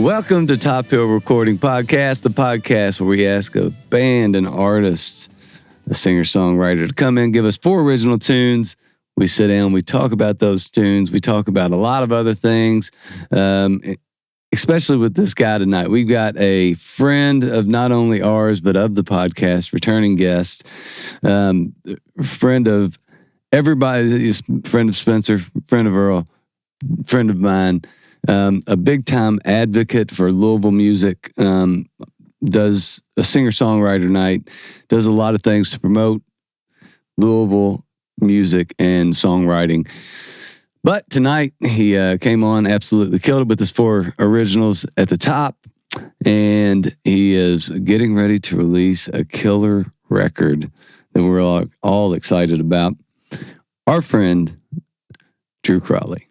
Welcome to Top Hill Recording Podcast, the podcast where we ask a band, an artist, a singer-songwriter to come in, give us 4 original tunes. We sit down, we talk about those tunes. We talk about a lot of other things, especially with this guy tonight. We've got a friend of not only ours, but of the podcast, returning guest, friend of everybody, friend of Spencer, friend of Earl, friend of mine, a big-time advocate for Louisville music, does a singer-songwriter night, does a lot of things to promote Louisville music and songwriting. But tonight, he came on, absolutely killed it with his 4 originals at the top, and he is getting ready to release a killer record that we're all excited about. Our friend, Drew Crawley.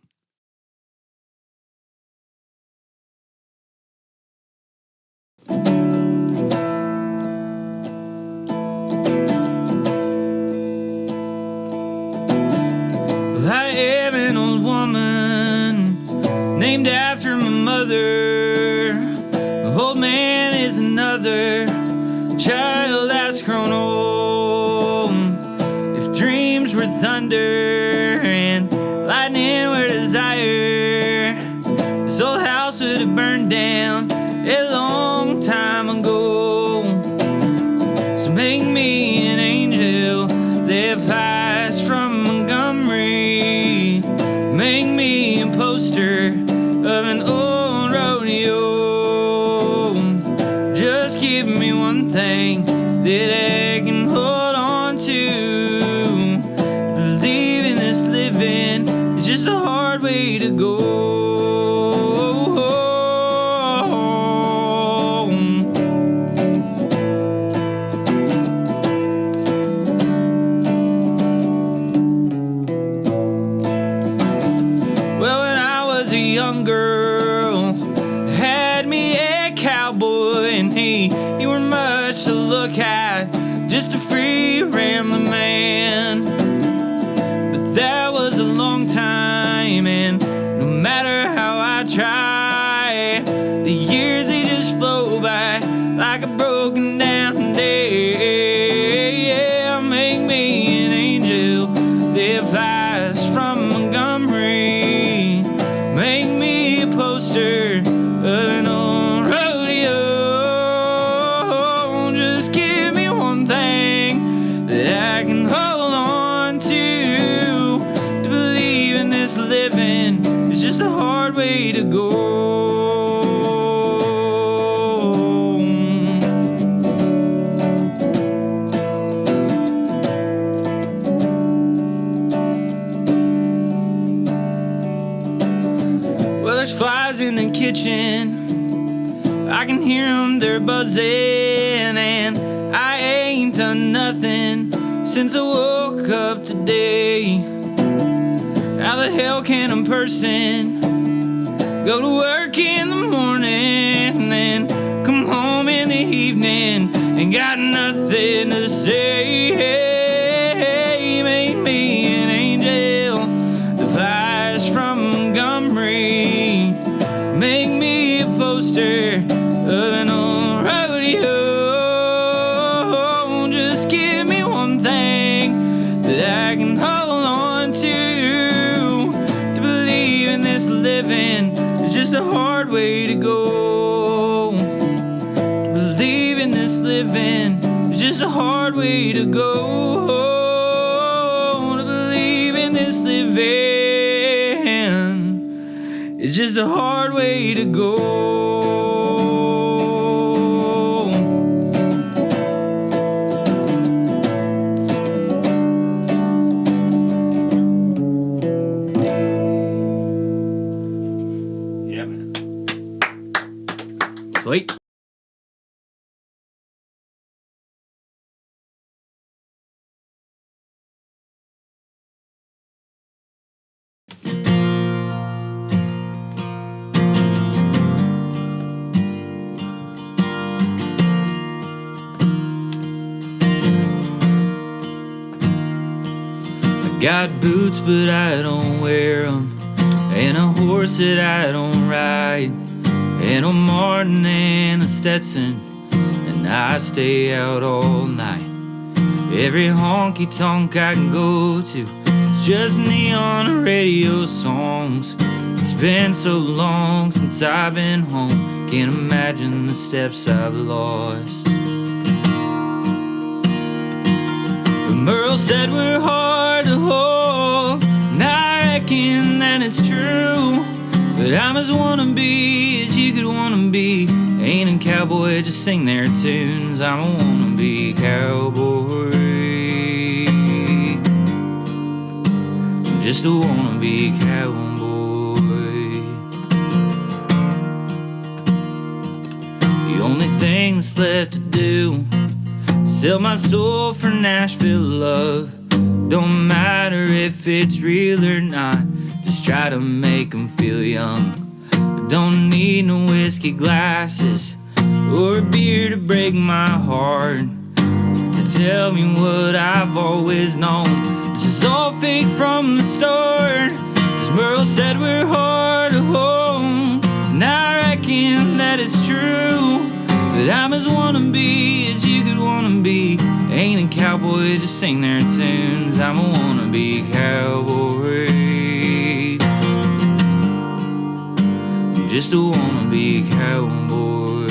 I am an old woman named after my mother. The old man is another child that's grown old. If dreams were thunder and lightning were desire, this old house would have burned down a long time ago. So make me an angel that flies from Montgomery. Make me a poster of an old rodeo. Just give me one thing that I can hold on to. Believing this living is just a hard way to go. Just a free rambling man. But that was a long time, and no matter how I try, the years they just flow by like a broken down day. Yeah, make me an angel that flies from Montgomery. Make me a poster of an old rodeo. Just give me one thing that I can hold on to believe in this living is just a hard way to go. Well, there's flies in the kitchen, I can hear them, they're buzzing, and I ain't done nothing since I woke up today. How the hell can a person go to work in the morning and come home in the evening and got nothing to say? Hey, make me an angel that flies from Montgomery. Make me a poster of an old rodeo. Just give me one thing that I can hold on to believe in this living is just a hard way to go. To believe in this living is just a hard way to go. To believe in this living is just a hard way to go. Sweet. Got boots, but I don't wear them, and a horse that I don't ride. and a Martin and a Stetson, and I stay out all night. Every honky-tonk I can go to is just neon radio songs. It's been so long since I've been home, can't imagine the steps I've lost. But Merle said we're hard to hold, and I reckon that it's true. But I'm as wannabe as you could wanna be. Ain't a cowboy, just sing their tunes. I'm a wannabe cowboy, just a wannabe cowboy. The only thing that's left to do, sell my soul for Nashville love. Don't matter if it's real or not, just try to make them feel young. I don't need no whiskey glasses or a beer to break my heart, to tell me what I've always known. This is all fake from the start. 'Cause Merle said we're hard to hold, and I reckon that it's true. But I'm as wannabe as you could wanna be. Ain't a cowboy, just sing their tunes. I'm a wannabe cowboy, just a wannabe cowboy.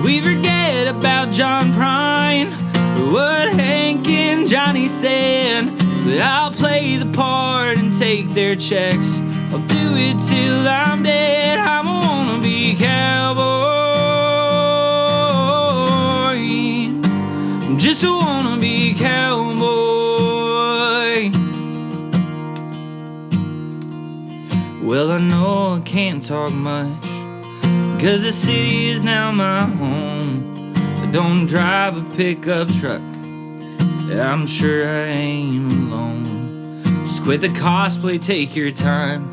We forget about John Prine, or what Hank and Johnny said. But I'll play the part and take their checks. I'll do it till I'm dead. I'm a wannabe cowboy, I'm just a wannabe cowboy. Well, I know I can't talk much, 'cause the city is now my home. I don't drive a pickup truck, I'm sure I ain't alone. Just quit the cosplay, take your time.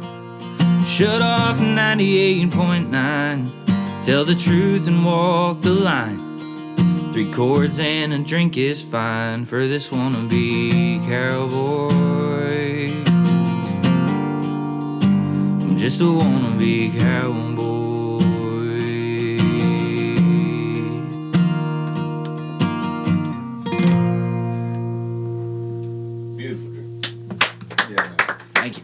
Shut off 98.9. Tell the truth and walk the line. 3 chords and a drink is fine for this wannabe cowboy. I'm just a wannabe cowboy. Beautiful, Drew. Yeah. Thank you.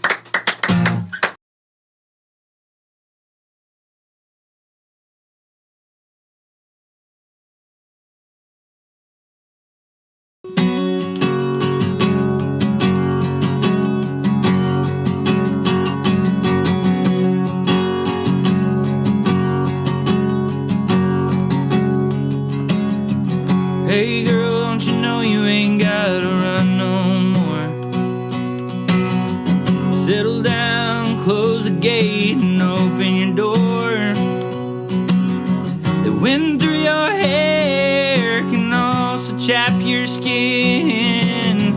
Hey girl, don't you know you ain't gotta run no more? Settle down, close the gate and open your door. The wind through your hair can also chap your skin.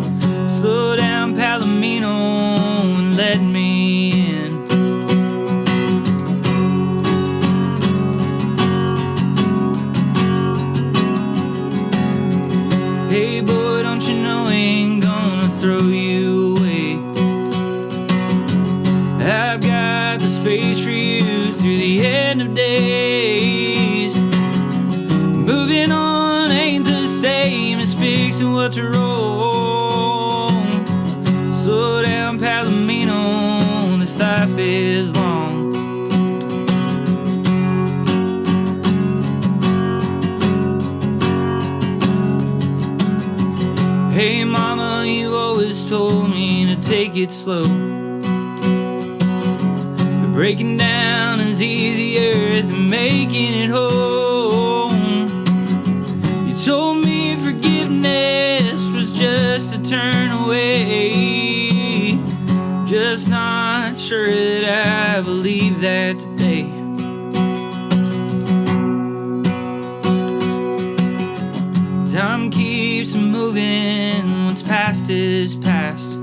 Slow down, Palomino, and let me in. Hey boy, don't you know I ain't gonna throw you away. I've got the space for you through the end of days. Moving on ain't the same as fixing what's wrong. Slow down, Palomino, this life is long. Hey mama, you always told me to take it slow. But breaking down is easier than making it home. You told me forgiveness was just a turn away. Just not sure that I believe that today. Time keeps moving, what's past is past.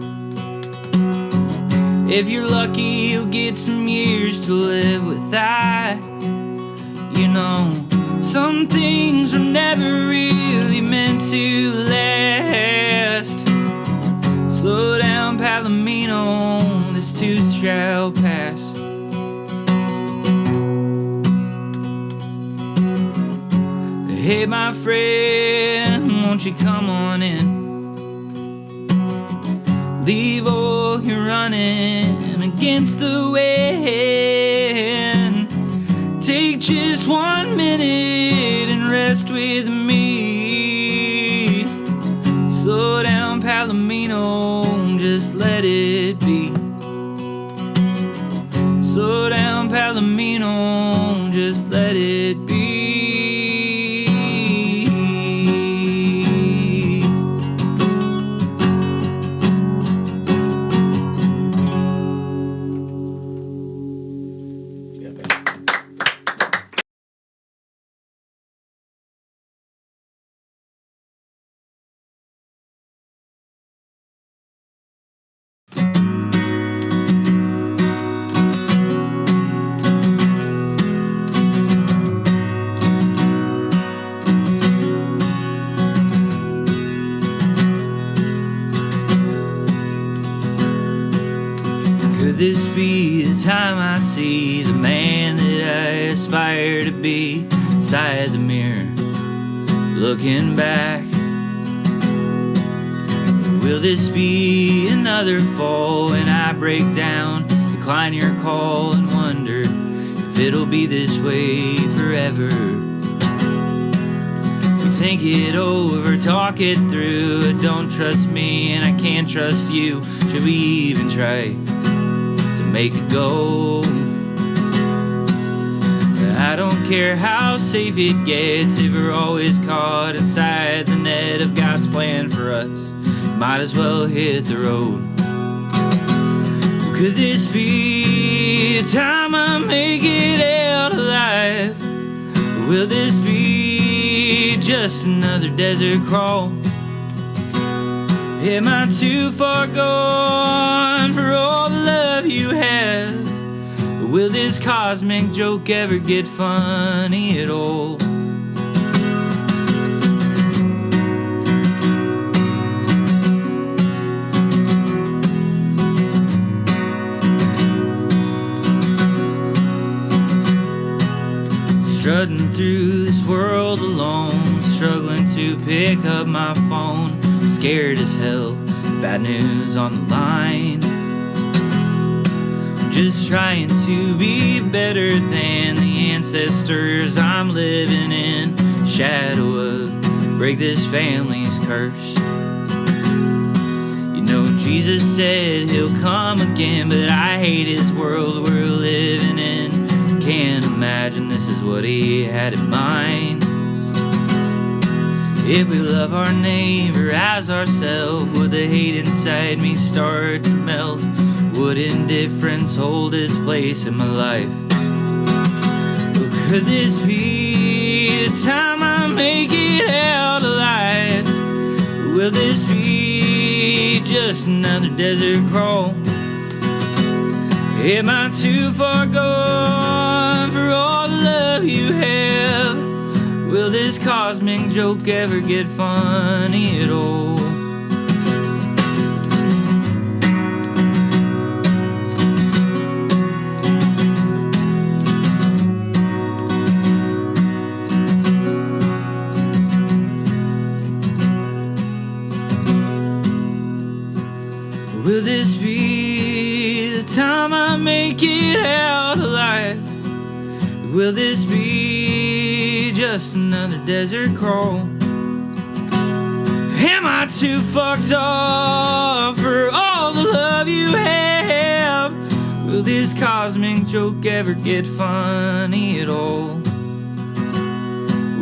If you're lucky, you'll get some years to live with that. You know, some things were never really meant to last. Slow down, Palomino, this too shall pass. Hey, my friend, won't you come on in? Leave all your running against the wind. Take just 1 minute and rest with me. Slow down, Palomino, just let it be. Slow down, Palomino, just let it be. Could this be the time I see the man that I aspire to be inside the mirror, looking back? Will this be another fall when I break down, decline your call, and wonder if it'll be this way forever? We think it over, talk it through. Don't trust me and I can't trust you. Should we even try to make it go? I don't care how safe it gets if we're always caught inside the net of God's plan for us. Might as well hit the road. Could this be the time I make it out alive? Or will this be just another desert crawl? Am I too far gone for all the love you have? Or will this cosmic joke ever get funny at all? Strutting through this world alone, struggling to pick up my phone. I'm scared as hell, bad news on the line. Just trying to be better than the ancestors I'm living in. Shadow of, break this family's curse. You know Jesus said he'll come again, but I hate his world we're living in. Can't imagine this is what he had in mind. If we love our neighbor as ourselves, would the hate inside me start to melt? Would indifference hold its place in my life? Or could this be the time I make it out alive? Or will this be just another desert crawl? Am I too far gone for all the love you have? Will this cosmic joke ever get funny at all? Will this be the time I make it out alive? Will this be just another desert crawl? Am I too fucked up for all the love you have? Will this cosmic joke ever get funny at all?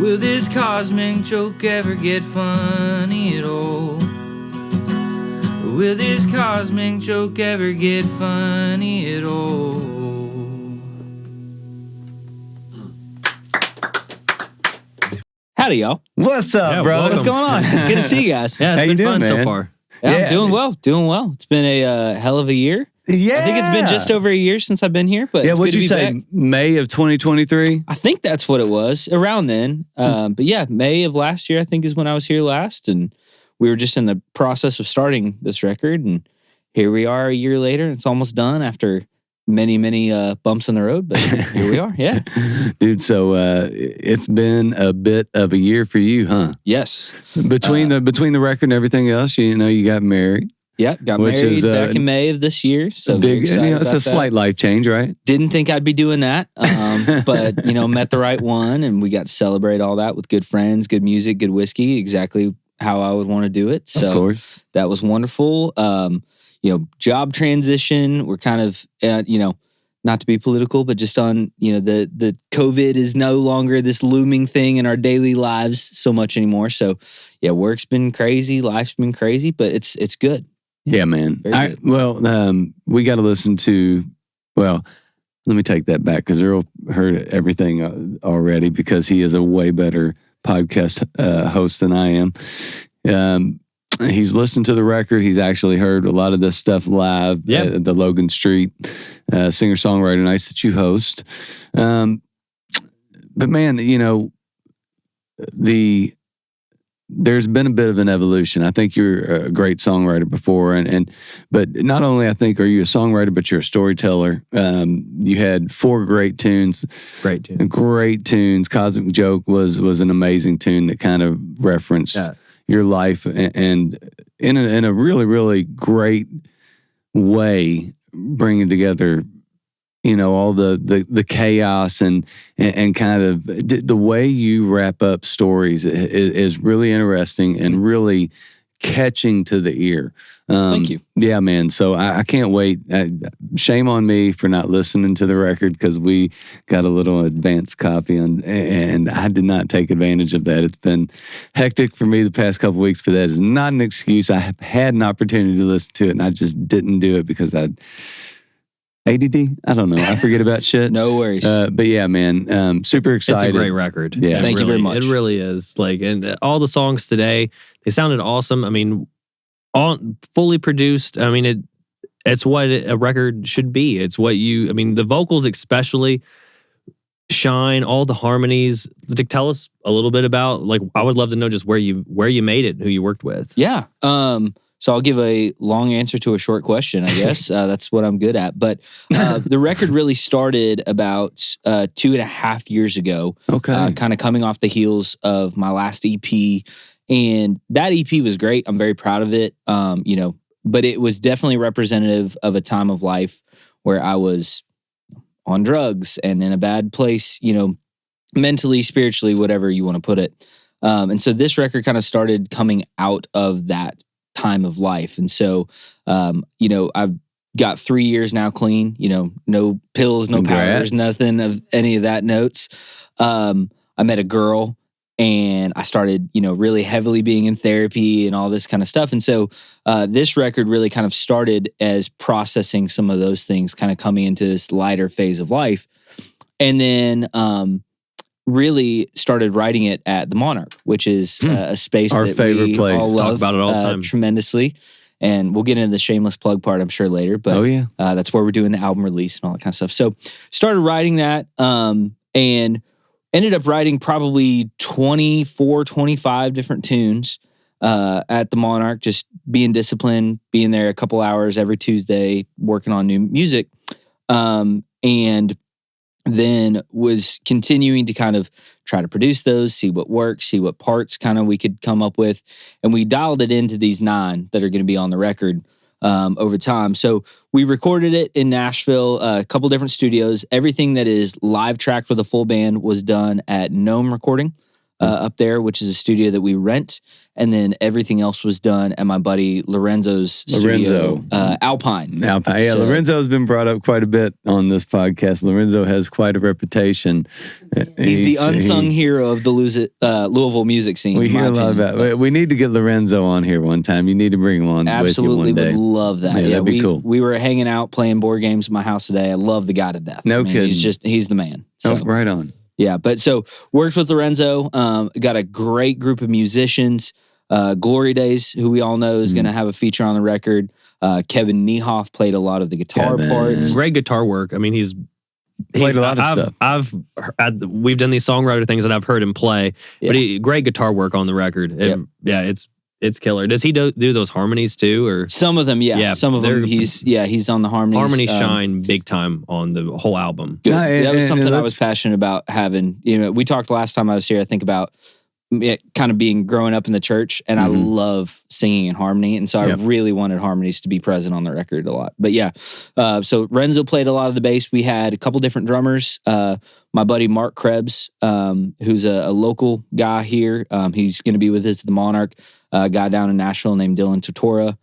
Will this cosmic joke ever get funny at all? Will this cosmic joke ever get funny at all? Howdy, y'all. What's up, bro? What's going on? It's good to see you guys. Yeah, How it's you been doing, fun so man? far. Yeah, Yeah. I'm doing well. It's been a hell of a year. Yeah. I think it's been just over a year since I've been here, but Yeah, it's what'd good you to be say? back. May of 2023? I think that's what it was around then. But yeah, May of last year, I think is when I was here last. And we were just in the process of starting this record. And here we are a year later. It's almost done after many bumps in the road, but here we are. Yeah. Dude, so it's been a bit of a year for you, huh? Yes. Between the record and everything else, you got married. Yeah, got married back in May of this year. So big, it's a slight life change, right? Didn't think I'd be doing that, but met the right one, and we got to celebrate all that with good friends, good music, good whiskey, exactly how I would want to do it. So of course. That was wonderful. Job transition. We're kind of, not to be political, but just on, the COVID is no longer this looming thing in our daily lives so much anymore. So, yeah, work's been crazy, life's been crazy, but it's good. Yeah, man. We got to listen to, let me take that back because Earl heard everything already because he is a way better podcast host than I am. He's listened to the record. He's actually heard a lot of this stuff live at the Logan Street singer-songwriter nights that you host. But man, there's been a bit of an evolution. I think you're a great songwriter before, but not only I think are you a songwriter, but you're a storyteller. You had 4 great tunes. Great tunes. Cosmic Joke was an amazing tune that kind of referenced your life and in a really, really great way, bringing together all the chaos and kind of the way you wrap up stories is really interesting and really catching to the ear. Thank you. Yeah, man. So I can't wait. Shame on me for not listening to the record because we got a little advanced copy and I did not take advantage of that. It's been hectic for me the past couple weeks, but that is not an excuse. I have had an opportunity to listen to it and I just didn't do it because ADD? I don't know. I forget about shit. No worries. But yeah, man, super excited. It's a great record. Yeah. Thank you very much. It really is. And all the songs today, they sounded awesome. I mean, all fully produced. I mean, it's what a record should be. It's what the vocals especially shine, all the harmonies. Tell us a little bit about, I would love to know just where you made it, who you worked with. Yeah. So I'll give a long answer to a short question, I guess. That's what I'm good at. But the record really started about 2.5 years ago. Okay. Kind of coming off the heels of my last EP. And that EP was great. I'm very proud of it. But it was definitely representative of a time of life where I was on drugs and in a bad place, mentally, spiritually, whatever you want to put it. And so this record kind of started coming out of that time of life. And so, I've got 3 years now clean, no pills, no powders, nothing of any of that notes. I met a girl and I started, really heavily being in therapy and all this kind of stuff. And so this record really kind of started as processing some of those things, kind of coming into this lighter phase of life. And then really started writing it at the Monarch, which is a space our that favorite we place. all love. Talk about it all the time. Tremendously. And we'll get into the shameless plug part, I'm sure, later. But that's where we're doing the album release and all that kind of stuff. So started writing that and ended up writing probably 24, 25 different tunes at the Monarch, just being disciplined, being there a couple hours every Tuesday, working on new music. And then was continuing to kind of try to produce those, see what works, see what parts kind of we could come up with. And we dialed it into these 9 that are going to be on the record over time. So we recorded it in Nashville, a couple different studios. Everything that is live tracked with a full band was done at Gnome Recording up there, which is a studio that we rent. And then everything else was done at my buddy Lorenzo's studio, Alpine. Yeah, Lorenzo's been brought up quite a bit on this podcast. Lorenzo has quite a reputation. He's the unsung hero of the Louisville music scene. We hear a lot about it. We need to get Lorenzo on here one time. You need to bring him on with you one day. Absolutely, would love that. Yeah, that'd be cool. We were hanging out playing board games at my house today. I love the guy to death. No kidding. He's the man. So. Oh, right on. Yeah, but so worked with Lorenzo, got a great group of musicians. Glory Days, who we all know is going to have a feature on the record. Kevin Niehoff played a lot of the guitar parts. Great guitar work. I mean, he's played a lot of stuff. We've done these songwriter things that I've heard him play, but great guitar work on the record. It's it's killer. Does he do those harmonies too, or Some of them, yeah. Some of them, he's on the harmonies. harmonies shine big time on the whole album? Good. No, That was and something I let's- was passionate about having. You know, we talked last time I was here, I think, about it kind of being growing up in the church, and I love singing in harmony, and so I really wanted harmonies to be present on the record a lot. But yeah, so Renzo played a lot of the bass. We had a couple different drummers. My buddy Mark Krebs, who's a local guy here, he's going to be with us at the Monarch. A guy down in Nashville named Dylan Totora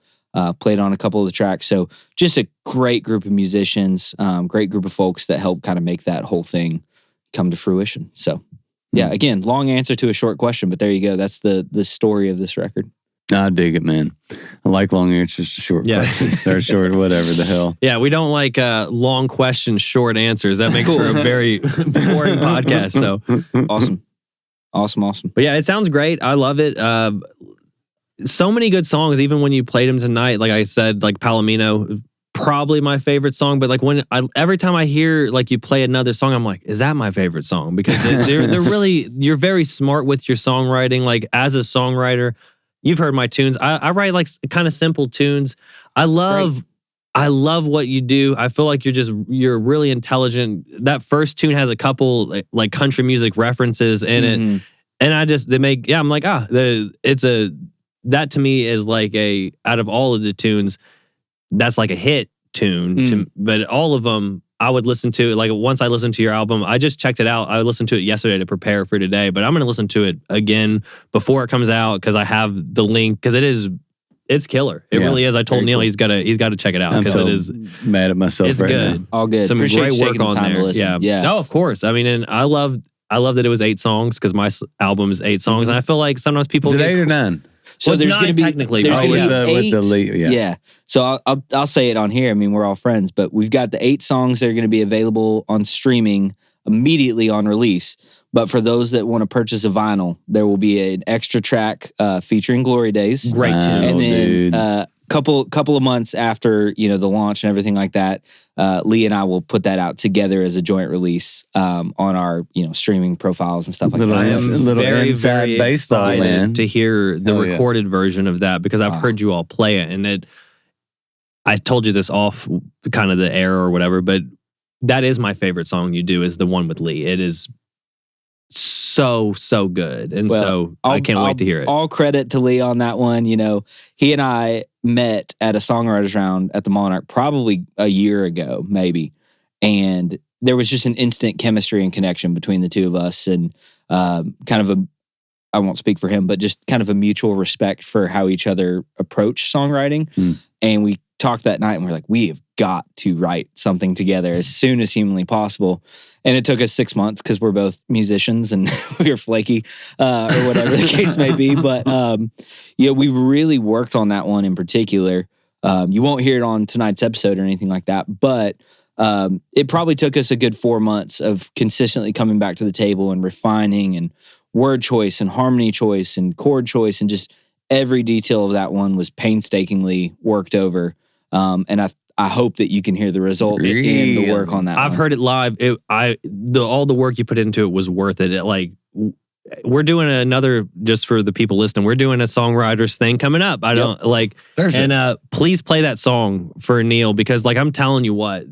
played on a couple of the tracks. So just a great group of musicians, great group of folks that helped kind of make that whole thing come to fruition. So. Yeah, again, long answer to a short question, but there you go. That's the story of this record. I dig it, man. I like long answers to short questions or short whatever the hell. Yeah, we don't like long questions, short answers. That makes for a very boring podcast. So Awesome. But yeah, it sounds great. I love it. So many good songs, even when you played them tonight. Like I said, like Palomino, probably my favorite song. But like every time I hear like you play another song, I'm like, is that my favorite song? Because they're really, you're very smart with your songwriting. Like as a songwriter, you've heard my tunes. I write like kind of simple tunes. I love what you do. I feel like you're really intelligent. That first tune has a couple like country music references in it. And I'm like, that to me is like out of all of the tunes, that's like a hit tune. But all of them, I would listen to. Like once I listened to your album, I just checked it out. I listened to it yesterday to prepare for today, but I'm going to listen to it again before it comes out because I have the link because it's killer. It really is. I told Neil he's got to check it out because it is mad at myself. It's right good. now. All good. Some Appreciate great you work taking the on time to there. listen. Yeah. No, of course. I mean, and I love that it was 8 songs because my album is 8 songs, and I feel like sometimes people Is it get 8 or 9? So Well, there's 9 going to be technically, there's but gonna with be with 8. the lead, yeah. So I'll say it on here. I mean, we're all friends, but we've got the 8 songs that are going to be available on streaming immediately on release. But for those that want to purchase a vinyl, there will be an extra track featuring Glory Days. great too. And dude. then couple of months after the launch and everything like that, Lee and I will put that out together as a joint release on our streaming profiles and stuff like Little that. I am little very, inside very baseball, excited man. to hear the Hell yeah. recorded version of that because I've heard you all play it, and I told you this off kind of the air or whatever, but that is my favorite song you do is the one with Lee. It is so good, and I can't wait to hear it. All credit to Lee on that one. He and I met at a songwriters round at the Monarch probably a year ago, maybe, and there was just an instant chemistry and connection between the two of us, and kind of I won't speak for him, but just kind of a mutual respect for how each other approach songwriting. And we talked that night and we're like, we have got to write something together as soon as humanly possible. And it took us 6 months because we're both musicians and we were flaky or whatever the case may be. But we really worked on that one in particular. You won't hear it on tonight's episode or anything like that, but it probably took us a good 4 months of consistently coming back to the table and refining and word choice and harmony choice and chord choice, and just every detail of that one was painstakingly worked over. And I hope that you can hear the results in the work on that. I've heard it live. All the work you put into it was worth it. We're doing another, just for the people listening, we're doing a songwriters thing coming up. I don't like, Thursday. and please play that song for Neil because I'm telling you what,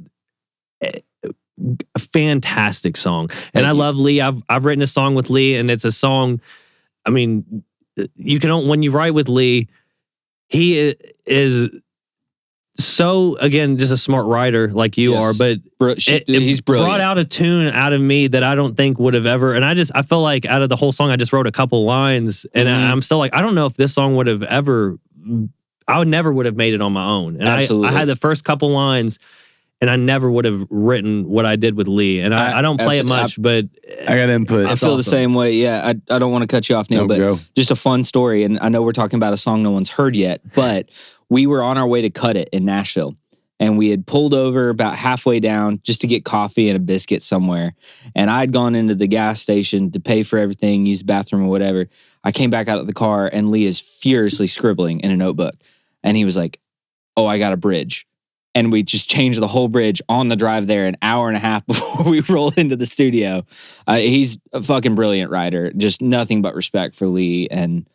a fantastic song. And I love Lee. I've written a song with Lee, and it's a song. I mean, when you write with Lee, he is so, again, just a smart writer like you are, but he's brilliant. Brought out a tune out of me that I don't think would have ever, and I feel like out of the whole song, I just wrote a couple lines, and I'm still like, I don't know if this song would have ever, I never would have made it on my own. And I had the first couple lines, and I never would have written what I did with Lee. And I don't play it much, but I got input. I feel the same way. Yeah, I don't want to cut you off, Neil, but just a fun story. And I know we're talking about a song no one's heard yet, but we were on our way to cut it in Nashville. And we had pulled over about halfway down just to get coffee and a biscuit somewhere. And I'd gone into the gas station to pay for everything, use the bathroom or whatever. I came back out of the car, and Lee is furiously scribbling in a notebook. And he was like, "Oh, I got a bridge." And we just changed the whole bridge on the drive there an hour and a half before we rolled into the studio. He's a fucking brilliant writer. Just nothing but respect for Lee. And,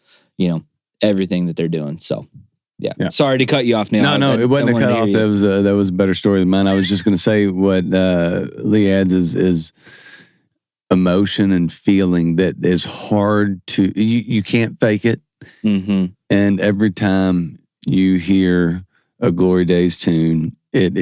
everything that they're doing. So, yeah. Sorry to cut you off, Neil. No, it wasn't a cut off. That was a better story than mine. I was just going to say what Lee adds is emotion and feeling that is hard to, you can't fake it. Mm-hmm. And every time you hear a Glory Days tune, it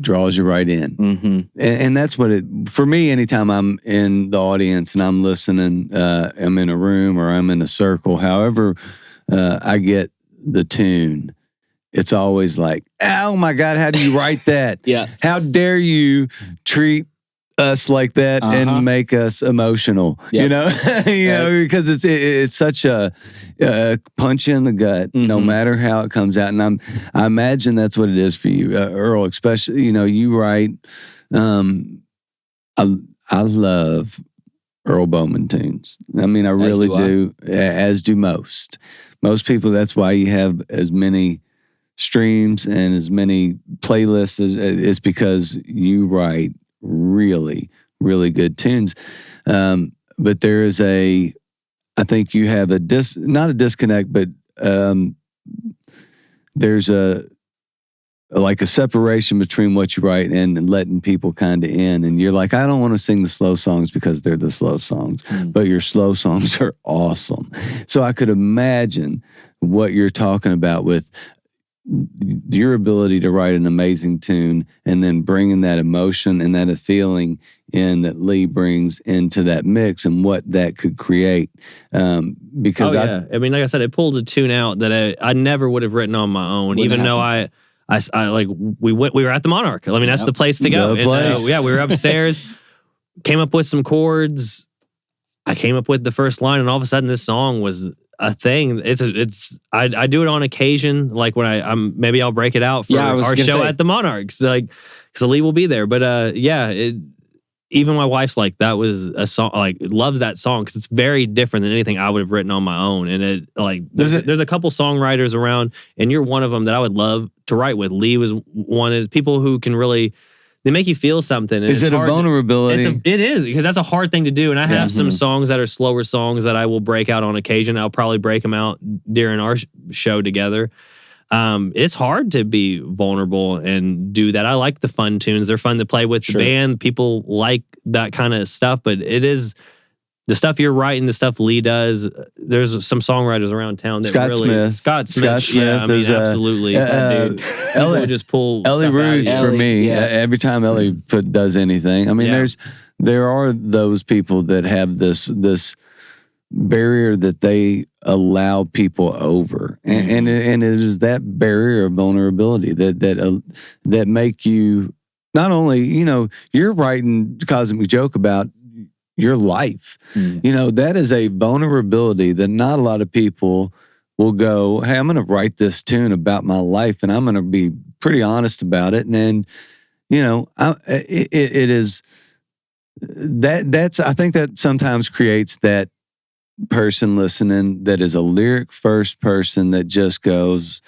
draws you right in. Mm-hmm. And that's what for me, anytime I'm in the audience and I'm listening, I'm in a room or I'm in a circle, however I get the tune, it's always like, oh my God, how do you write that? Yeah. How dare you treat us like that and make us emotional? Yep. You know, because it's such a punch in the gut, no matter how it comes out. And I imagine that's what it is for you, Earl. Especially, you write. I love Earl Bowman tunes. I mean, I really do, as do most. Most people. That's why you have as many streams and as many playlists. Is because you write really, really good tunes. But there is I think you have not a disconnect, but there's a separation between what you write and letting people kind of in. And you're like, I don't want to sing the slow songs because they're the slow songs, but your slow songs are awesome. So I could imagine what you're talking about with your ability to write an amazing tune and then bringing that emotion and that feeling in that Lee brings into that mix and what that could create. Because I mean, like I said, it pulled a tune out that I never would have written on my own, even though I we were at the Monarch. I mean, that's the place to go. And, we were upstairs, came up with some chords. I came up with the first line, and all of a sudden, this song was a thing. I do it on occasion, like when I'm maybe I'll break it out for our show at the Monarchs, like because Lee will be there. But even my wife's like, that was a song, like loves that song because it's very different than anything I would have written on my own. And it like there's a couple songwriters around, and you're one of them that I would love to write with. Lee was one of the people who can really. They make you feel something. Is it a vulnerability? It is, because that's a hard thing to do. And I have some songs that are slower songs that I will break out on occasion. I'll probably break them out during our show together. It's hard to be vulnerable and do that. I like the fun tunes. They're fun to play with the band. People like that kind of stuff. But it is the stuff you're writing, the stuff Lee does. There's some songwriters around town that Scott Smith. Yeah, I mean, absolutely. Dude, Ellie just pull Ellie Ruth for me. Yeah. Every time Ellie does anything, I mean, there are those people that have this barrier that they allow people over, and it is that barrier of vulnerability that make you not only you're writing Cosmic Joke about your life. That is a vulnerability that not a lot of people will go, hey, I'm going to write this tune about my life and I'm going to be pretty honest about it. And then, it is I think that sometimes creates that person listening that is a lyric first person that just goes,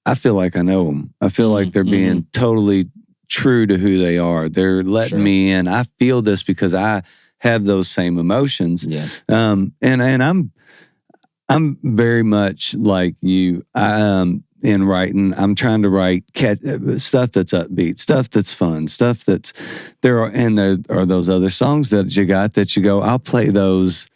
I feel like I know them. I feel like they're being totally true to who they are. They're letting me in. I feel this because I have those same emotions. Yeah. And I'm very much like you. In writing, I'm trying to write stuff that's upbeat, stuff that's fun, stuff that's there are those other songs that you got that you go, I'll play those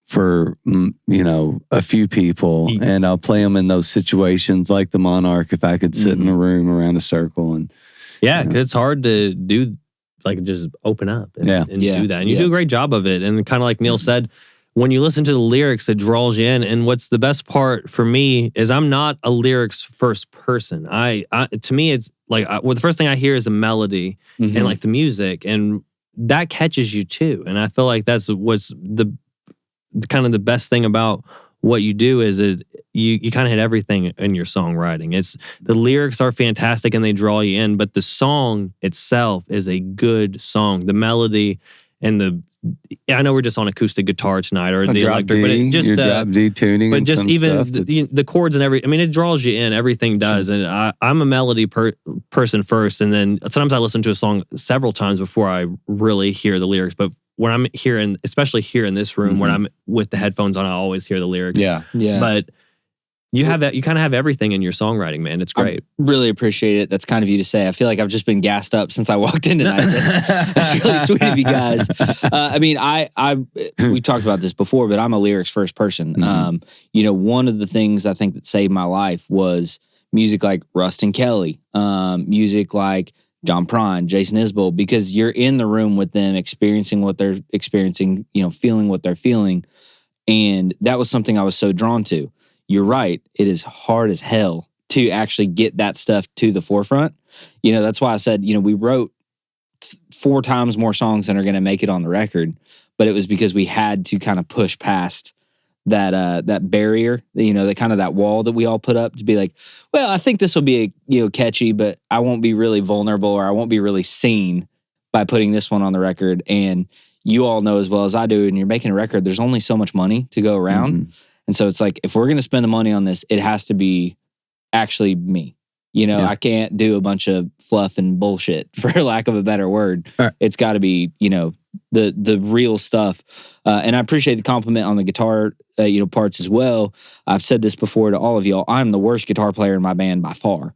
for a few people, and I'll play them in those situations like the Monarch if I could sit in a room around a circle and because it's hard to do. Like just open up and do that. And you do a great job of it. And kind of like Neil said, when you listen to the lyrics, it draws you in. And what's the best part for me is I'm not a lyrics first person. To me, it's like, the first thing I hear is a melody and like the music, and that catches you too. And I feel like that's what's the kind of the best thing about what you do is you kind of hit everything in your songwriting. It's the lyrics are fantastic and they draw you in, but the song itself is a good song. The melody and I know we're just on acoustic guitar tonight or the electric, but it just drop D tuning, but just even the chords and I mean, it draws you in. Everything does, and I'm a melody person first, and then sometimes I listen to a song several times before I really hear the lyrics. But when I'm hearing, especially here in this room, when I'm with the headphones on, I always hear the lyrics. Yeah. But you have that. You kind of have everything in your songwriting, man. It's great. I really appreciate it. That's kind of you to say. I feel like I've just been gassed up since I walked in tonight. That's really sweet of you guys. I mean, we talked about this before, but I'm a lyrics first person. You know, one of the things I think that saved my life was music like Rustin Kelly, music like John Prine, Jason Isbell, because you're in the room with them, experiencing what they're experiencing, you know, feeling what they're feeling. And that was something I was so drawn to. You're right. It is hard as hell to actually get that stuff to the forefront. You know, that's why I said, you know, we wrote 4 times more songs than are going to make it on the record, but it was because we had to kind of push past that barrier, you know, the kind of that wall that we all put up to be like, well, I think this will be, catchy, but I won't be really vulnerable or I won't be really seen by putting this one on the record. And you all know as well as I do, and you're making a record, there's only so much money to go around. And so it's like, if we're going to spend the money on this, it has to be actually me. You know, I can't do a bunch of fluff and bullshit, for lack of a better word. Right. It's got to be, you know, the real stuff. And I appreciate the compliment on the guitar, parts as well. I've said this before to all of y'all. I'm the worst guitar player in my band by far.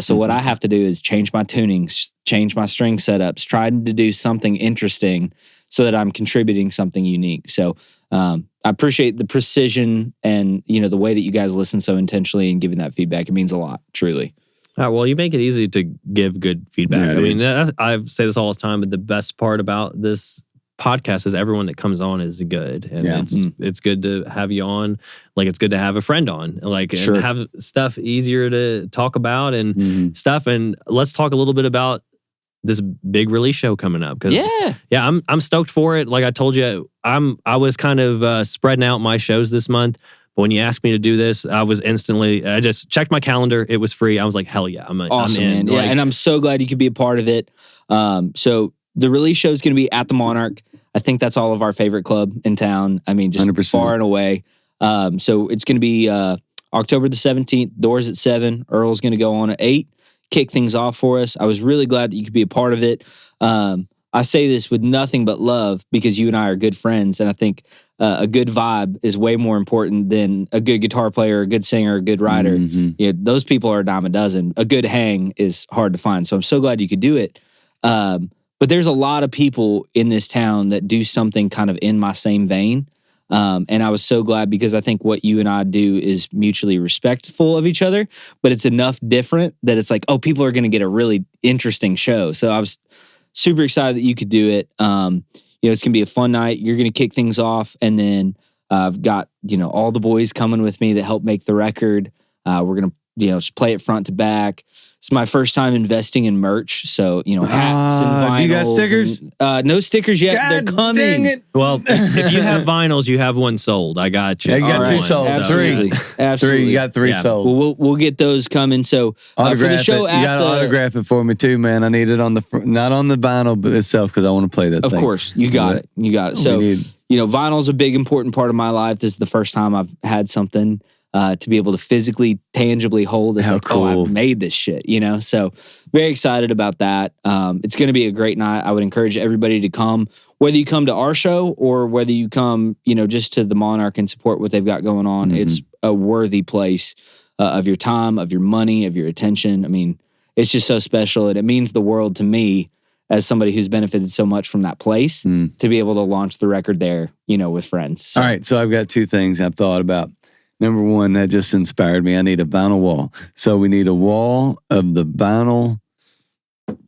So what I have to do is change my tunings, change my string setups, try to do something interesting so that I'm contributing something unique. So I appreciate the precision and, you know, the way that you guys listen so intentionally and giving that feedback. It means a lot, truly. Well, you make it easy to give good feedback. Yeah, I mean, I say this all the time, but the best part about this podcast is everyone that comes on is good. And it's good to have you on. Like, it's good to have a friend on. Like, and have stuff easier to talk about and stuff. And let's talk a little bit about this big release show coming up. I'm stoked for it. Like I told you, I was kind of spreading out my shows this month. But when you asked me to do this, I just checked my calendar. It was free. I was like, hell yeah, awesome, I'm in. Man. And I'm so glad you could be a part of it. So the release show is going to be at the Monarch. I think that's all of our favorite club in town. I mean, just 100%. Far and away. So it's going to be October the 17th. Doors at 7. Earl's going to go on at 8. Kick things off for us. I was really glad that you could be a part of it. I say this with nothing but love because you and I are good friends, and I think a good vibe is way more important than a good guitar player, a good singer, a good writer. Those people are a dime a dozen. A good hang is hard to find. So I'm so glad you could do it. But there's a lot of people in this town that do something kind of in my same vein. And I was so glad because I think what you and I do is mutually respectful of each other, but it's enough different that it's like, oh, people are going to get a really interesting show. So I was super excited that you could do it. It's going to be a fun night. You're going to kick things off. And then I've got, all the boys coming with me that help make the record. We're going to, just play it front to back. It's my first time investing in merch. So, hats and vinyls. Do you got stickers? No stickers yet. God, they're coming. Dang it. Well, if you have vinyls, you have one sold. I got you. Yeah, you got 2 sold. Absolutely. 3. You got 3 sold. Well, we'll get those coming. So for the show you got to autograph it for me too, man. I need it on the not on the vinyl but itself because I want to play that. Of course, you got it. You got it. So vinyl's a big important part of my life. This is the first time I've had something to be able to physically, tangibly hold. It's like, cool. Oh, I made this shit, So very excited about that. It's going to be a great night. I would encourage everybody to come, whether you come to our show or whether you come, just to the Monarch and support what they've got going on. It's a worthy place of your time, of your money, of your attention. I mean, it's just so special. And it means the world to me as somebody who's benefited so much from that place to be able to launch the record there, with friends. So. All right. So I've got 2 things I've thought about. Number 1, that just inspired me. I need a vinyl wall. So we need a wall of the vinyl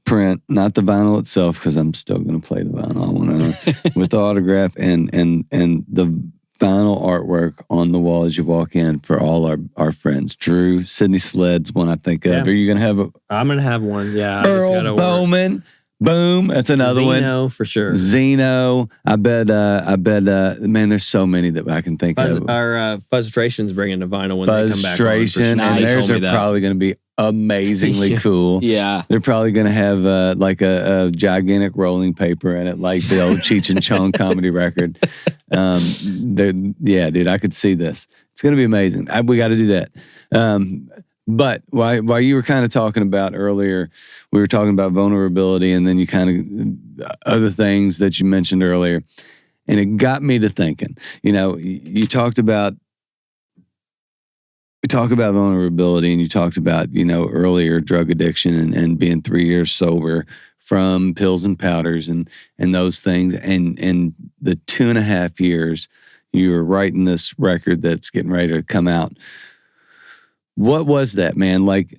print, not the vinyl itself, because I'm still going to play the vinyl. I want to with the autograph and the vinyl artwork on the wall as you walk in for all our friends. Drew, Sydney Sled's one I think of. Yeah. Are you going to have I'm going to have one. Yeah. Earl Bowman. Boom. That's another one. Zeno, for sure. Zeno. I bet, man, there's so many that I can think of. Our Fuzstration's bringing a vinyl when they come back on. Fuzzstration, and theirs are probably going to be amazingly cool. Yeah. They're probably going to have like a gigantic rolling paper in it, like the old Cheech and Chong comedy record. Yeah, dude, I could see this. It's going to be amazing. We got to do that. But while you were kind of talking about earlier, we were talking about vulnerability, and then you kind of other things that you mentioned earlier, and it got me to thinking. You talked about vulnerability, and you talked about earlier drug addiction and being 3 years sober from pills and powders and those things, and the 2.5 years you were writing this record that's getting ready to come out. What was that, man? Like,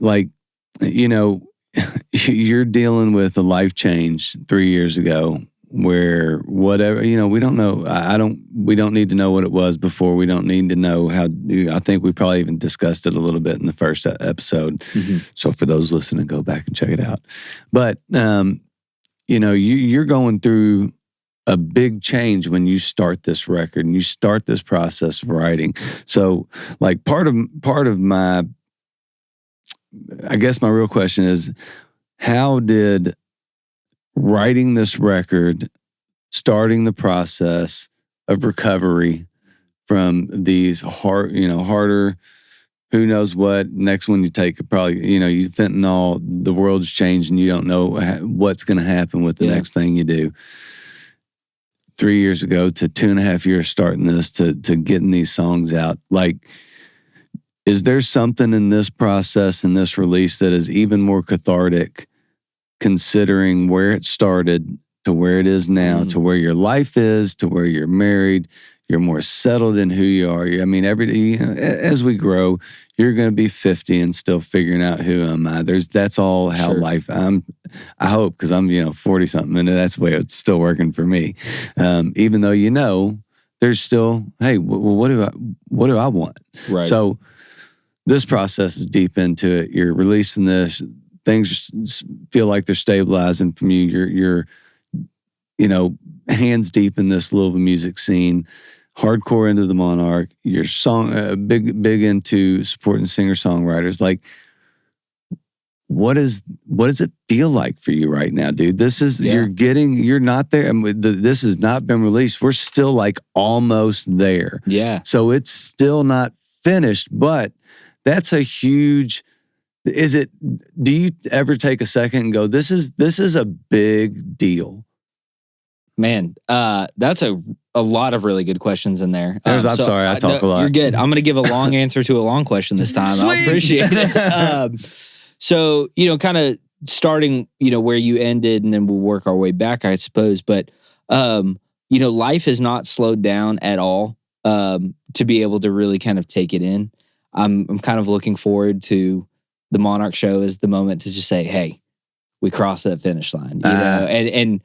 you're dealing with a life change 3 years ago where whatever, we don't know. We don't need to know what it was before. We don't need to know how. I think we probably even discussed it a little bit in the first episode. Mm-hmm. So for those listening, go back and check it out. But, you're going through a big change when you start this record and you start this process of writing. So like part of my, I guess my real question is, how did writing this record, starting the process of recovery from these harder, who knows what, next one you take, probably, you fentanyl, the world's changed and you don't know what's going to happen with the next thing you do. 3 years ago to 2.5 years starting this to getting these songs out. Like, is there something in this process and this release that is even more cathartic, considering where it started to where it is now, to where your life is, to where you're married, you're more settled in who you are. I mean, as we grow, you're going to be 50 and still figuring out who am I. That's all how life. I hope, because I'm 40 something, and that's the way it's still working for me. Even though there's still, hey, well, what do I want? Right. So this process is deep into it. You're releasing this. Things feel like they're stabilizing from you. You're hands deep in this Louisville music scene. Hardcore into the Monarch, your song, big into supporting singer-songwriters. Like, what does it feel like for you right now, dude? This is, you're not there. I mean, this has not been released. We're still like almost there. Yeah. So it's still not finished, but that's a huge, do you ever take a second and go, this is a big deal? Man, that's a lot of really good questions in there. I'm sorry, I talk a lot. You're good. I'm going to give a long answer to a long question this time. I appreciate it. So, kind of starting, where you ended, and then we'll work our way back, I suppose. But, life has not slowed down at all to be able to really kind of take it in. I'm kind of looking forward to the Monarch show as the moment to just say, hey, we crossed that finish line, and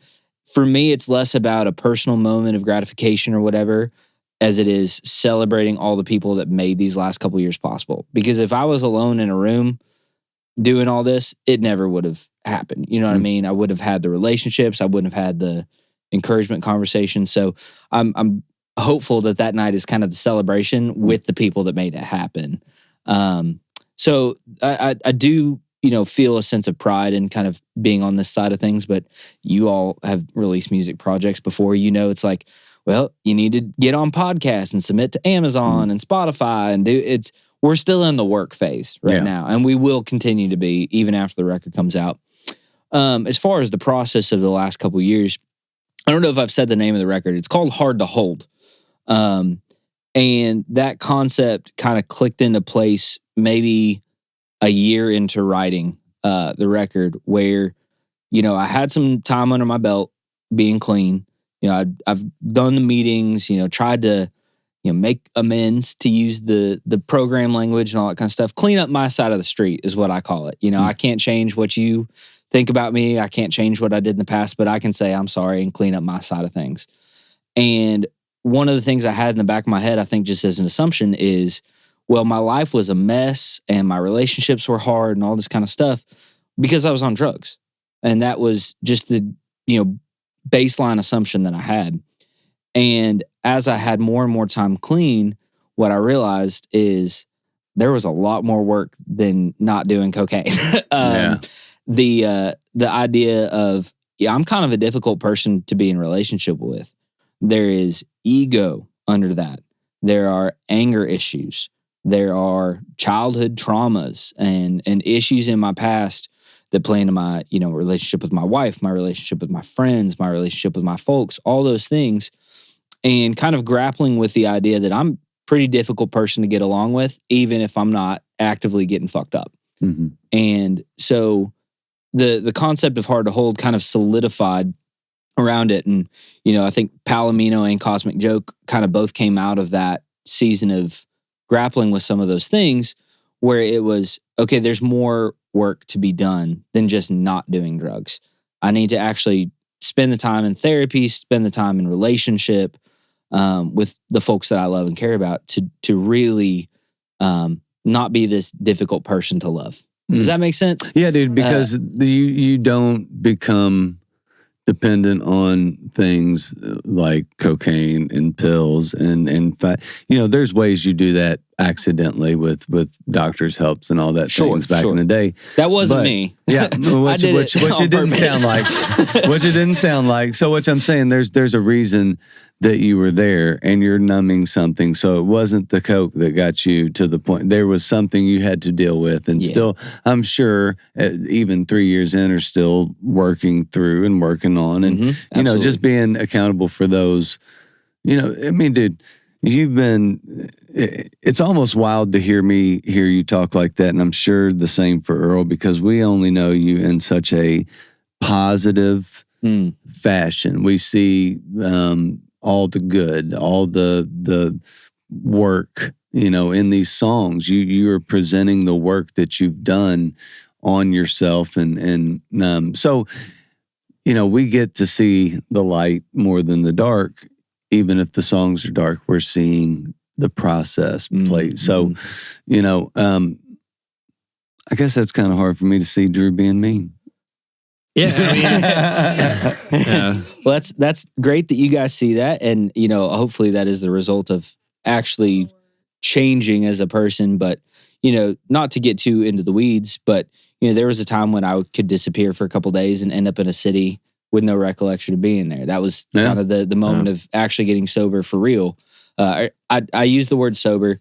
for me, it's less about a personal moment of gratification or whatever, as it is celebrating all the people that made these last couple years possible. Because if I was alone in a room doing all this, it never would have happened. You know what I mean? I wouldn't have had the relationships. I wouldn't have had the encouragement conversations. So I'm hopeful that night is kind of the celebration with the people that made it happen. So I do, feel a sense of pride in kind of being on this side of things, but you all have released music projects before. It's like, well, you need to get on podcasts and submit to Amazon and Spotify and we're still in the work phase right now, and we will continue to be even after the record comes out. As far as the process of the last couple of years, I don't know if I've said the name of the record. It's called Hard to Hold. And that concept kind of clicked into place maybe a year into writing the record, where, I had some time under my belt being clean. I've done the meetings, tried to, make amends, to use the program language and all that kind of stuff. Clean up my side of the street is what I call it. I can't change what you think about me. I can't change what I did in the past, but I can say I'm sorry and clean up my side of things. And one of the things I had in the back of my head, I think just as an assumption, is, well, my life was a mess and my relationships were hard and all this kind of stuff because I was on drugs. And that was just the, baseline assumption that I had. And as I had more and more time clean, what I realized is there was a lot more work than not doing cocaine. The idea of, I'm kind of a difficult person to be in relationship with. There is ego under that. There are anger issues. there are childhood traumas and issues in my past that play into my, relationship with my wife, my relationship with my friends, my relationship with my folks, all those things, and kind of grappling with the idea that I'm a pretty difficult person to get along with, even if I'm not actively getting fucked up. Mm-hmm. And so the concept of Hard to Hold kind of solidified around it. And, I think Palomino and Cosmic Joke kind of both came out of that season of grappling with some of those things where it was, okay, there's more work to be done than just not doing drugs. I need to actually spend the time in therapy, spend the time in relationship with the folks that I love and care about to really not be this difficult person to love. Does that make sense? Yeah, dude, because you don't become dependent on things like cocaine and pills and there's ways you do that accidentally with doctors' helps and all that things back in the day. That wasn't me. Yeah, which it didn't sound like. Which it didn't sound like. So what I'm saying, there's a reason that you were there and you're numbing something. So it wasn't the coke that got you to the point. There was something you had to deal with, and still, I'm sure, even 3 years in, are still working through and working on, and just being accountable for those. I mean, dude, you've been. It's almost wild to hear you talk like that, and I'm sure the same for Earl, because we only know you in such a positive fashion. We see all the good, all the work, in these songs. You are presenting the work that you've done on yourself, and so we get to see the light more than the dark. Even if the songs are dark, we're seeing the process play. So, I guess that's kind of hard for me to see Drew being mean. Yeah, I mean, yeah. Well, that's great that you guys see that, and hopefully that is the result of actually changing as a person. But not to get too into the weeds, but there was a time when I could disappear for a couple days and end up in a city with no recollection of being there. That was kind of the moment of actually getting sober for real. I use the word sober.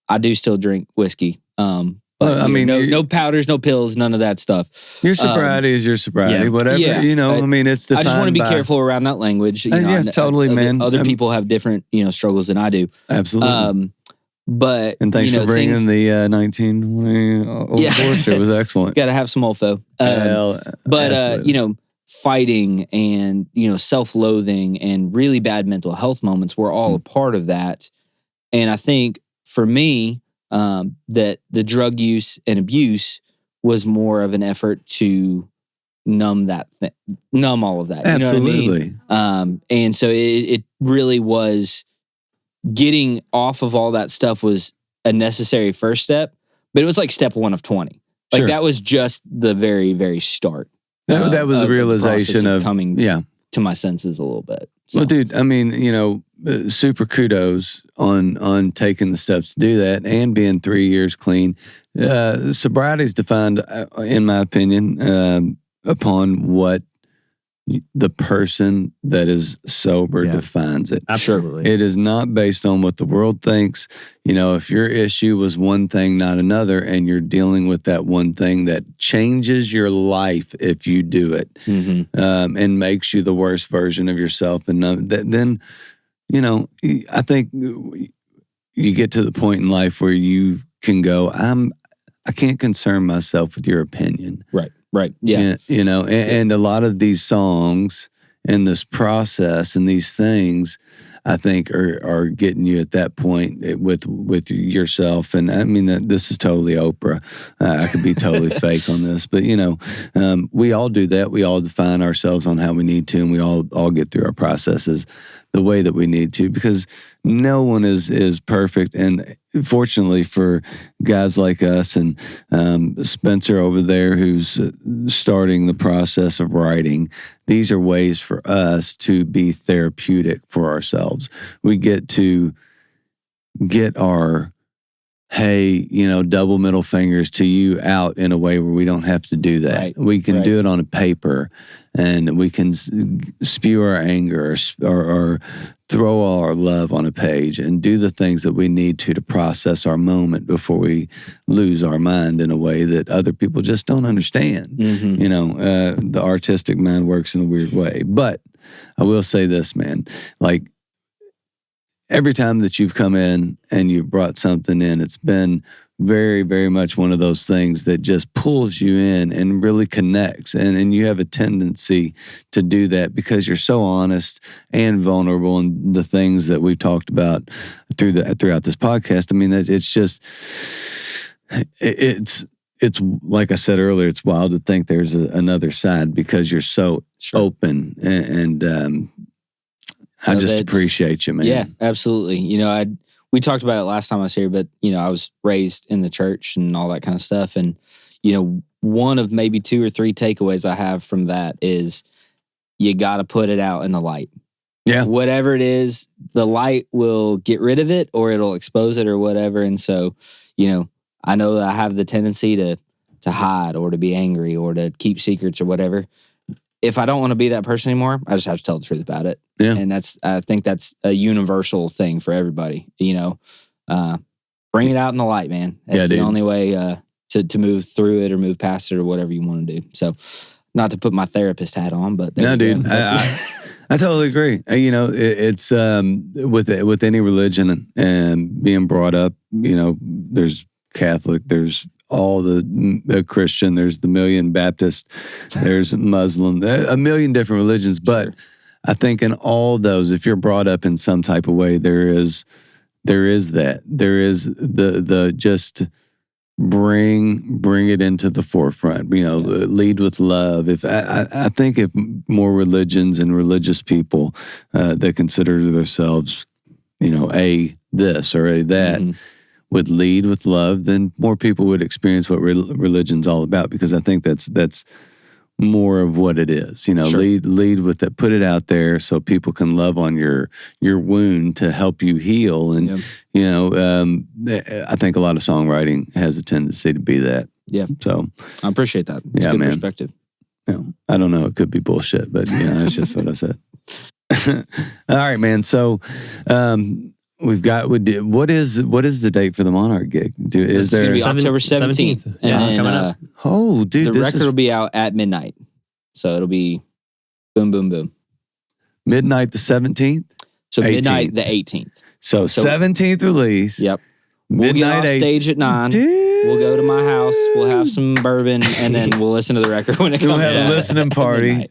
I do still drink whiskey. But no powders, no pills, none of that stuff. Your sobriety is your sobriety, whatever. It's defined. I just want to be careful around that language. Totally, man. Other people have different, struggles than I do. Absolutely. But and thanks for bringing the 1920 old Porsche. It was excellent. Got to have some Olfo. Fighting and self-loathing and really bad mental health moments were all a part of that. And I think for me, that the drug use and abuse was more of an effort to numb all of that. Absolutely. You know what I mean? And so it really was, getting off of all that stuff was a necessary first step, but it was like step 1 of 20. Like that was just the very, very start. That was the realization of coming to my senses a little bit. So. Well, dude, I mean, super kudos on taking the steps to do that and being 3 years clean. Sobriety is defined, in my opinion, upon what the person that is sober defines it. Absolutely. It is not based on what the world thinks. If your issue was one thing, not another, and you're dealing with that one thing that changes your life if you do it, and makes you the worst version of yourself, and then, I think you get to the point in life where you can go, I can't concern myself with your opinion. Right. Yeah. And a lot of these songs and this process and these things, I think, are getting you at that point with yourself. And I mean, this is totally Oprah. I could be totally fake on this, but we all do that. We all define ourselves on how we need to, and we all get through our processes the way that we need to, because no one is perfect. And fortunately for guys like us and Spencer over there, who's starting the process of writing, these are ways for us to be therapeutic for ourselves. We get to get our hey, double middle fingers to you out in a way where we don't have to do that. Right. We can do it on a paper, and we can spew our anger or throw all our love on a page and do the things that we need to process our moment before we lose our mind in a way that other people just don't understand. The artistic mind works in a weird way. But I will say this, man, like every time that you've come in and you've brought something in, it's been very, very much one of those things that just pulls you in and really connects. And you have a tendency to do that because you're so honest and vulnerable in the things that we've talked about throughout this podcast. I mean, it's just, it's like I said earlier, it's wild to think there's another side because you're so open and I just appreciate you, man. Yeah, absolutely. We talked about it last time I was here, but I was raised in the church and all that kind of stuff. And, one of maybe 2 or 3 takeaways I have from that is you got to put it out in the light. Yeah. Whatever it is, the light will get rid of it or it'll expose it or whatever. And so, I know that I have the tendency to hide or to be angry or to keep secrets or whatever. If I don't want to be that person anymore, I just have to tell the truth about it. Yeah. And I think that's a universal thing for everybody. Bring it out in the light, man. That's the only way to move through it or move past it or whatever you want to do. So, not to put my therapist hat on, but no, dude, I totally agree. It's with any religion and being brought up. There's Catholic, there's all the Christian, there's the million Baptist, there's Muslim, a million different religions. But I think in all those, if you're brought up in some type of way, there is that. There is the just bring it into the forefront. Lead with love. If I think if more religions and religious people that consider themselves, a this or a that. Mm-hmm. would lead with love, then more people would experience what religion's all about. Because I think that's more of what it is. Lead with it, put it out there so people can love on your wound to help you heal. And I think a lot of songwriting has a tendency to be that. Yeah. So I appreciate that. It's good perspective. I don't know. It could be bullshit, but that's just what I said. All right, man. So. We've got what is the date for the Monarch gig? It's going to be October 17th. And coming up. Oh, dude, the record will be out at midnight, so it'll be boom, boom, boom. Midnight the 17th. So 18th. Midnight the 18th. So 17th release. Yep. We'll get off stage at 9. Dude. We'll go to my house. We'll have some bourbon, and then we'll listen to the record when it comes out. We'll have a listening party.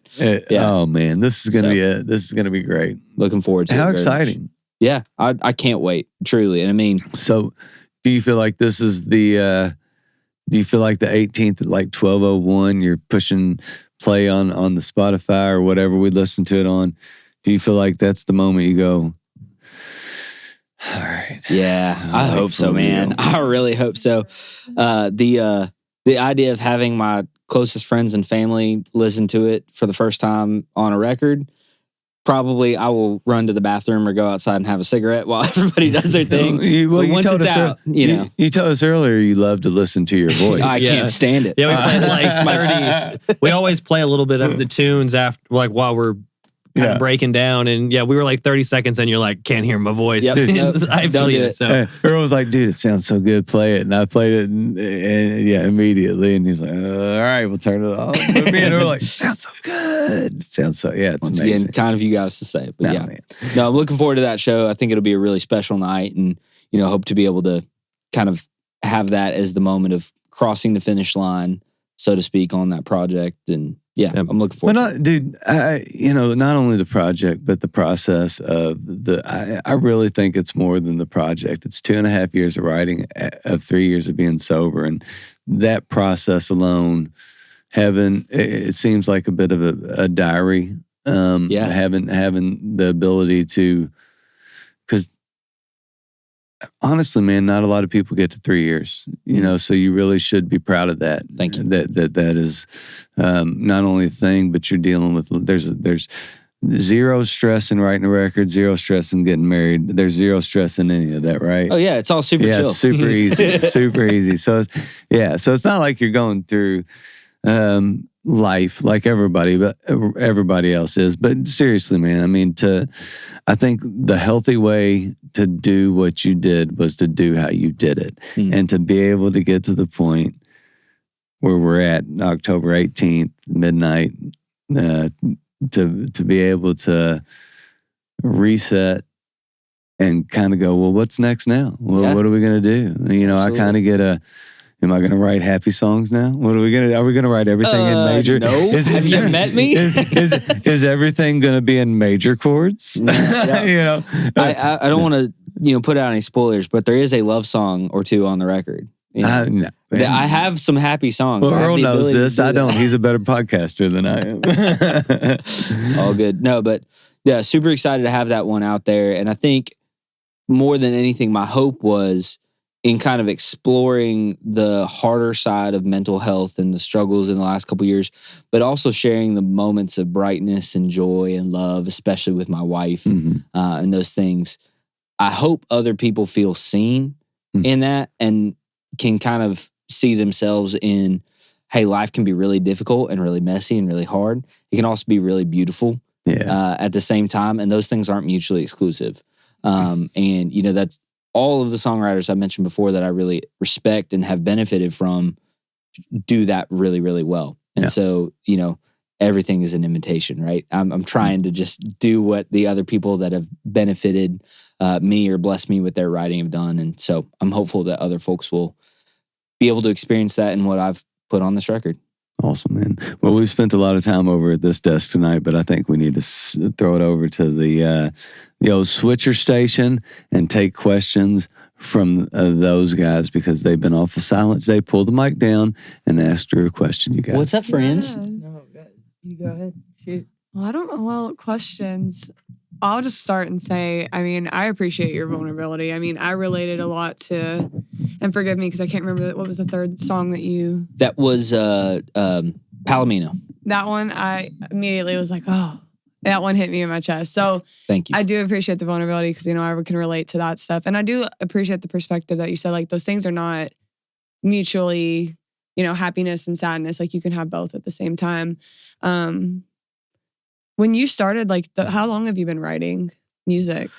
Oh man, this is gonna be great. Looking forward to it. How exciting! Yeah, I can't wait, truly. And I mean, so do you feel like this is the 18th at like 12:01? You're pushing play on the Spotify or whatever we listen to it on. Do you feel like that's the moment you go, all right? Yeah, I hope so, man. I really hope so. The idea of having my closest friends and family listen to it for the first time on a record. Probably I will run to the bathroom or go outside and have a cigarette while everybody does their thing. But once it's out, you told us earlier you love to listen to your voice. I can't stand it. Yeah, we play like 30s. We always play a little bit of the tunes after, like while we're kind of breaking down. And we were like 30 seconds and you're like, can't hear my voice. Yep. I feel you. So everyone was like, dude, it sounds so good. Play it. And I played it and immediately. And he's like, all right, we'll turn it off. But me and her were like, sounds so good. It sounds so, it's Once amazing. Again, kind of you guys to say. But man. No, I'm looking forward to that show. I think it'll be a really special night and, hope to be able to kind of have that as the moment of crossing the finish line, so to speak, on that project. And I'm looking forward to it. Dude, not only the project, but the process of I really think it's more than the project. It's 2.5 years of writing, of 3 years of being sober. And that process alone, it seems like a bit of a diary. Having the ability to, because honestly, man, not a lot of people get to 3 years, so you really should be proud of that. Thank you. That is not only a thing, but you're dealing with, there's zero stress in writing a record, zero stress in getting married. There's zero stress in any of that, right? Oh yeah, it's all super Yeah, chill. it's super easy, super easy. So it's not like you're going through life like everybody else is. But seriously, man, I mean, I think the healthy way to do what you did was to do how you did it, and to be able to get to the point where we're at October 18th, midnight, to be able to reset and kind of go, well, what's next now? Well, what are we going to do? You know, Absolutely. I kind of get am I going to write happy songs now? What are we going to, are we going to write everything in major? No. Have you met me? Is everything going to be in major chords? Yeah. You know, I don't want to, put out any spoilers, but there is a love song or two on the record. no. I have some happy songs. Well, I have Earl the knows ability to this. do I that. don't. He's a better podcaster than I am. All good. No, but yeah, super excited to have that one out there. And I think more than anything, my hope was in kind of exploring the harder side of mental health and the struggles in the last couple of years, but also sharing the moments of brightness and joy and love, especially with my wife and those things. I hope other people feel seen in that and can kind of see themselves in, hey, life can be really difficult and really messy and really hard. It can also be really beautiful at the same time. And those things aren't mutually exclusive. And, that's all of the songwriters I mentioned before that I really respect and have benefited from do that really, really well. And so, everything is an imitation, right? I'm trying to just do what the other people that have benefited me or blessed me with their writing have done. And so I'm hopeful that other folks will be able to experience that in what I've put on this record. Awesome, man. Well, we've spent a lot of time over at this desk tonight, but I think we need to throw it over to the old switcher station and take questions from those guys because they've been awful silent. They pulled the mic down and asked her a question, you guys. What's up, friends? No, you go ahead. Shoot. Well, I don't know. Well, questions. I'll just start and say, I appreciate your vulnerability. I related a lot to, and forgive me because I can't remember what was the third song that you. That was Palomino. That one, I immediately was like, oh, that one hit me in my chest. So Thank you. I do appreciate the vulnerability because, I can relate to that stuff. And I do appreciate the perspective that you said, like, those things are not mutually, happiness and sadness. Like, you can have both at the same time. When you started, how long have you been writing music?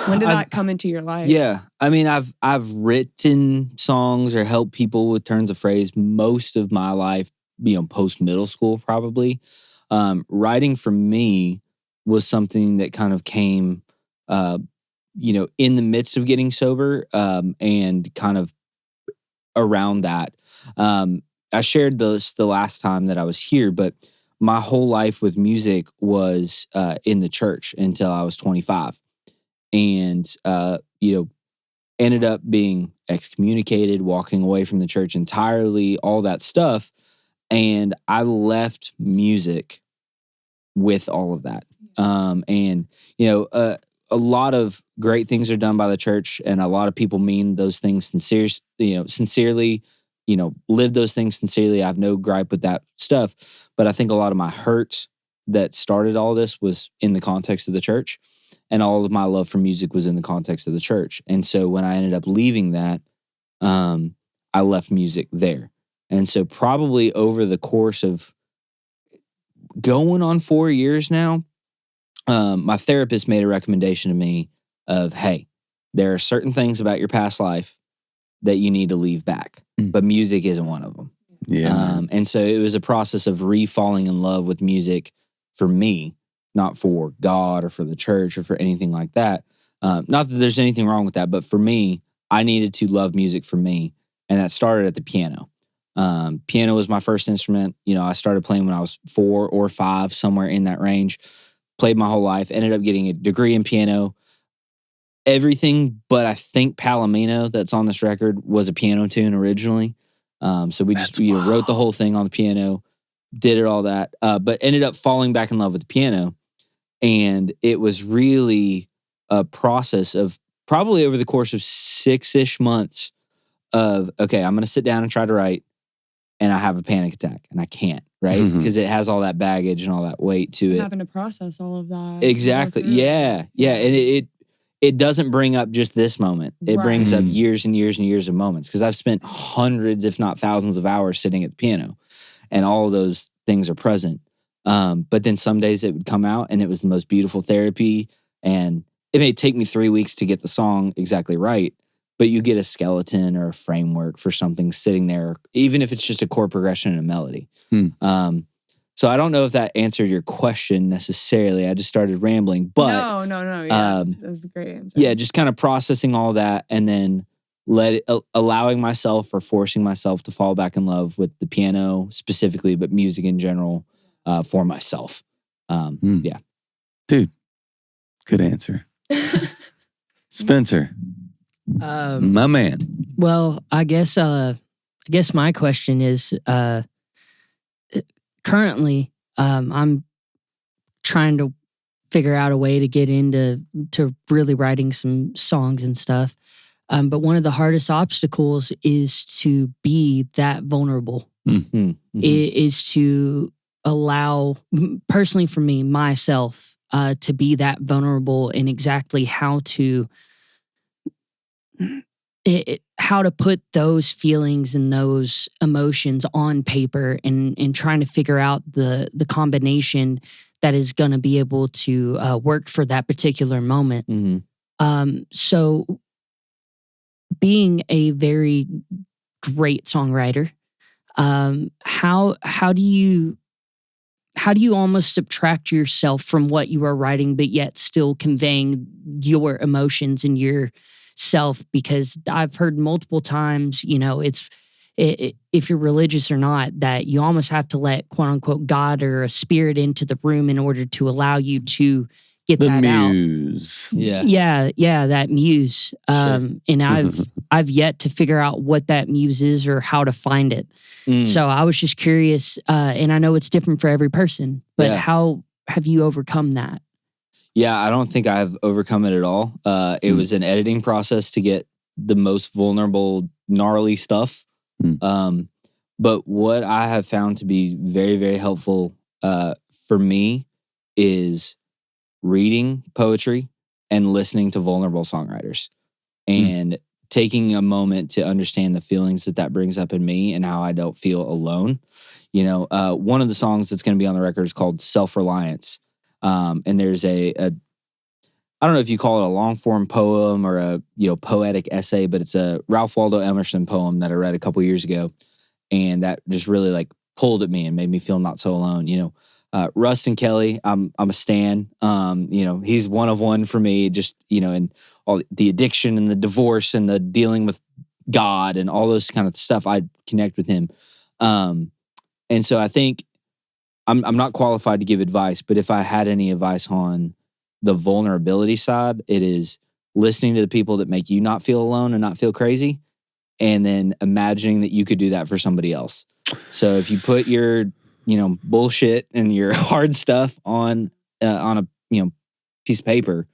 When did that come into your life? Yeah, I've written songs or helped people with turns of phrase most of my life. Post middle school probably. Writing for me was something that kind of came, in the midst of getting sober, and kind of around that. I shared this the last time that I was here, but my whole life with music was in the church until I was 25. And, ended up being excommunicated, walking away from the church entirely, all that stuff. And I left music with all of that. A lot of great things are done by the church, and a lot of people mean those things sincerely, live those things sincerely. I have no gripe with that stuff. But I think a lot of my hurt that started all this was in the context of the church, and all of my love for music was in the context of the church. And so when I ended up leaving that, I left music there. And so probably over the course of going on 4 years now, my therapist made a recommendation to me of, hey, there are certain things about your past life that you need to leave back, but music isn't one of them. Yeah. And so it was a process of re-falling in love with music for me, not for God or for the church or for anything like that. Not that there's anything wrong with that, but for me, I needed to love music for me. And that started at the piano. Piano was my first instrument. I started playing when I was 4 or 5, somewhere in that range. Played my whole life. Ended up getting a degree in piano. Everything but I think Palomino that's on this record was a piano tune originally. So we just wrote the whole thing on the piano, did it all that, but ended up falling back in love with the piano. And it was really a process of probably over the course of 6-ish months of, okay, I'm going to sit down and try to write. and I have a panic attack and I can't, right? Mhm. Because it has all that baggage and all that weight to it. Having to process all of that. Exactly. Go through it. Yeah. Yeah. And it doesn't bring up just this moment. It brings up Right. years and years and years of moments. Because I've spent hundreds, if not thousands of hours sitting at the piano. And all of those things are present. But then some days it would come out and it was the most beautiful therapy. And it may take me 3 weeks to get the song exactly right. But you get a skeleton or a framework for something sitting there, even if it's just a chord progression and a melody. So I don't know if that answered your question necessarily. I just started rambling, but no. Yeah, that was a great answer. yeah, just kind of processing all that and then allowing myself or forcing myself to fall back in love with the piano specifically, but music in general for myself. Yeah. Dude, good answer. Spencer, my man. Well, I guess my question is currently I'm trying to figure out a way to get into really writing some songs and stuff. But one of the hardest obstacles is to be that vulnerable. Is to allow, personally for me, myself, to be that vulnerable and exactly how to put those feelings and those emotions on paper and trying to figure out the combination that is going to be able to work for that particular moment. So being a very great songwriter, how do you almost subtract yourself from what you are writing, but yet still conveying your emotions and yourself? Because I've heard multiple times, if you're religious or not, that you almost have to let quote unquote God or a spirit into the room in order to allow you to get The that muse. Yeah. Yeah, that muse. And I've yet to figure out what that muse is or how to find it. So I was just curious, and I know it's different for every person, but how have you overcome that? Yeah, I don't think I've overcome it at all. It was an editing process to get the most vulnerable, gnarly stuff. But what I have found to be very, very helpful for me is reading poetry and listening to vulnerable songwriters and taking a moment to understand the feelings that brings up in me and how I don't feel alone. One of the songs that's going to be on the record is called Self-Reliance. And there's I don't know if you call it a long form poem or a poetic essay, but it's a Ralph Waldo Emerson poem that I read a couple years ago. And that just really pulled at me and made me feel not so alone. Rustin Kelly, I'm a stan. He's one of one for me. Just and all the addiction and the divorce and the dealing with God and all those kind of stuff. I connect with him, and so I think I'm not qualified to give advice. But if I had any advice on the vulnerability side, it is listening to the people that make you not feel alone and not feel crazy, and then imagining that you could do that for somebody else. So if you put your bullshit and your hard stuff on a piece of paper,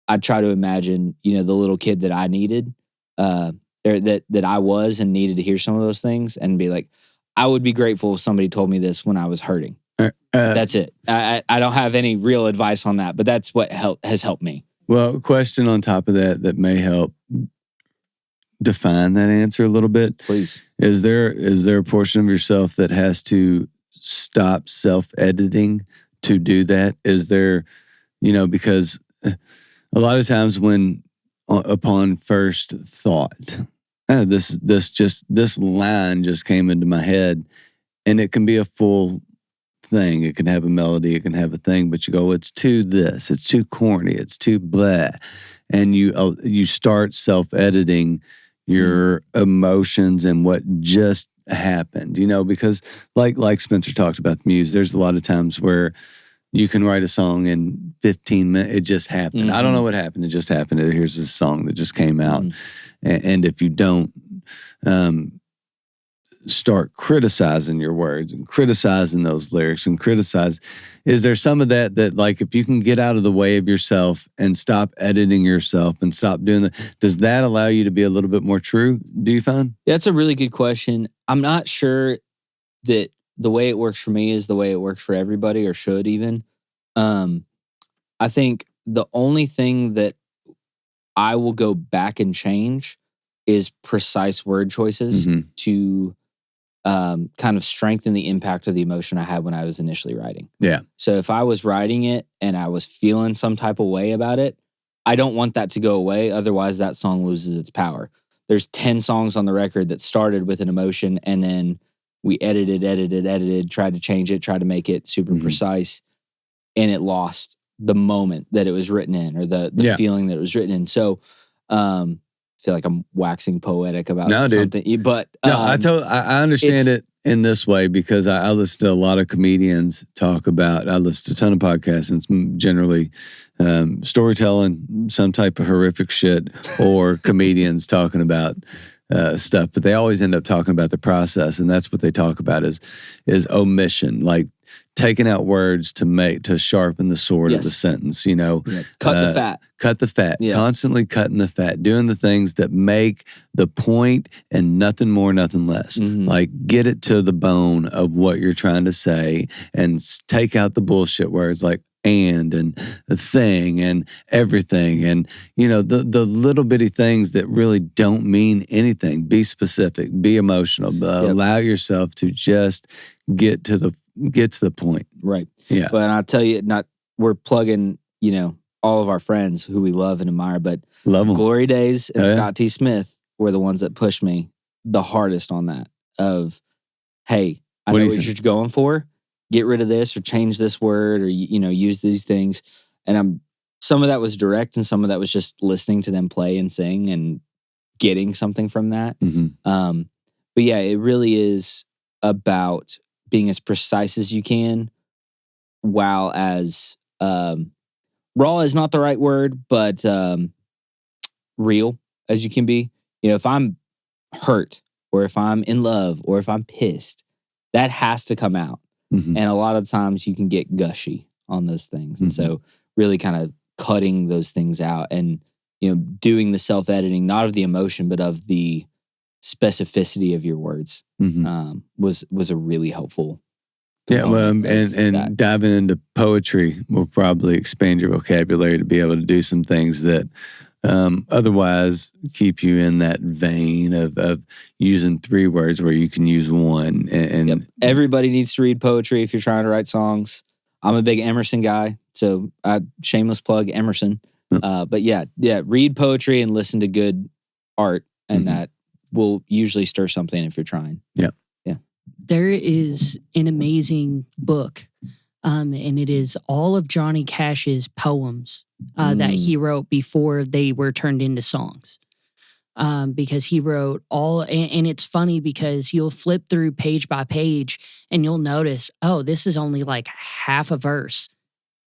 I'd try to imagine the little kid that I needed, or that I was and needed to hear some of those things, and be like, I would be grateful if somebody told me this when I was hurting. That's it. I don't have any real advice on that, but that's what has helped me. Well, question on top of that may help define that answer a little bit. Please. Is there a portion of yourself that has to stop self-editing to do that? Is there, because a lot of times when upon first thought, this line just came into my head, and it can be a full thing. It can have a melody, it can have a thing, but you go, it's too corny, it's too blah. And you start self-editing your emotions and what just happened, because like Spencer talked about the muse, there's a lot of times where you can write a song in 15 minutes. It just happened. I don't know what happened. It just happened. Here's this song that just came out. And if you don't start criticizing your words and criticizing those lyrics and is there some of that like if you can get out of the way of yourself and stop editing yourself and stop doing that, does that allow you to be a little bit more true, do you find? That's a really good question. I'm not sure that the way it works for me is the way it works for everybody or should even. I think the only thing that I will go back and change is precise word choices to kind of strengthen the impact of the emotion I had when I was initially writing. Yeah. So if I was writing it and I was feeling some type of way about it, I don't want that to go away. Otherwise, that song loses its power. There's 10 songs on the record that started with an emotion and then we edited, tried to change it, tried to make it super precise, and it lost the moment that it was written in or the feeling that it was written in. So I feel like I'm waxing poetic about something. Dude. But I understand it in this way because I listen to a lot of comedians talk about, I listen to a ton of podcasts and it's generally storytelling, some type of horrific shit, or comedians talking about stuff, but they always end up talking about the process, and that's what they talk about is omission, like taking out words to sharpen the sword of the sentence. You know, cut the fat, constantly cutting the fat, doing the things that make the point and nothing more, nothing less. Like get it to the bone of what you're trying to say, and take out the bullshit words like and the thing and everything, and you know the little bitty things that really don't mean anything. Be specific, be emotional, allow yourself to just get to the point. Right. Yeah. But I'll tell you, we're plugging, you know, all of our friends who we love and admire, but love them. Glory Days and Scott T. Smith were the ones that pushed me the hardest on that. Of, hey, I know what you're going for. Get rid of this or change this word or, you know, use these things. And some of that was direct and some of that was just listening to them play and sing and getting something from that. But yeah, it really is about being as precise as you can, while as raw is not the right word, but real as you can be. You know, if I'm hurt or if I'm in love or if I'm pissed, that has to come out. And a lot of times you can get gushy on those things. And so really kind of cutting those things out and, you know, doing the self-editing, not of the emotion, but of the specificity of your words was a really helpful. Yeah, well, and diving into poetry will probably expand your vocabulary to be able to do some things that otherwise keep you in that vein of using 3 words where you can use one. And everybody needs to read poetry if you're trying to write songs. I'm a big Emerson guy, so shameless plug Emerson. But yeah, read poetry and listen to good art, and that will usually stir something if you're trying. Yeah. There is an amazing book, and it is all of Johnny Cash's poems that he wrote before they were turned into songs. Because he wrote all, and it's funny because you'll flip through page by page and you'll notice, oh, this is only like half a verse,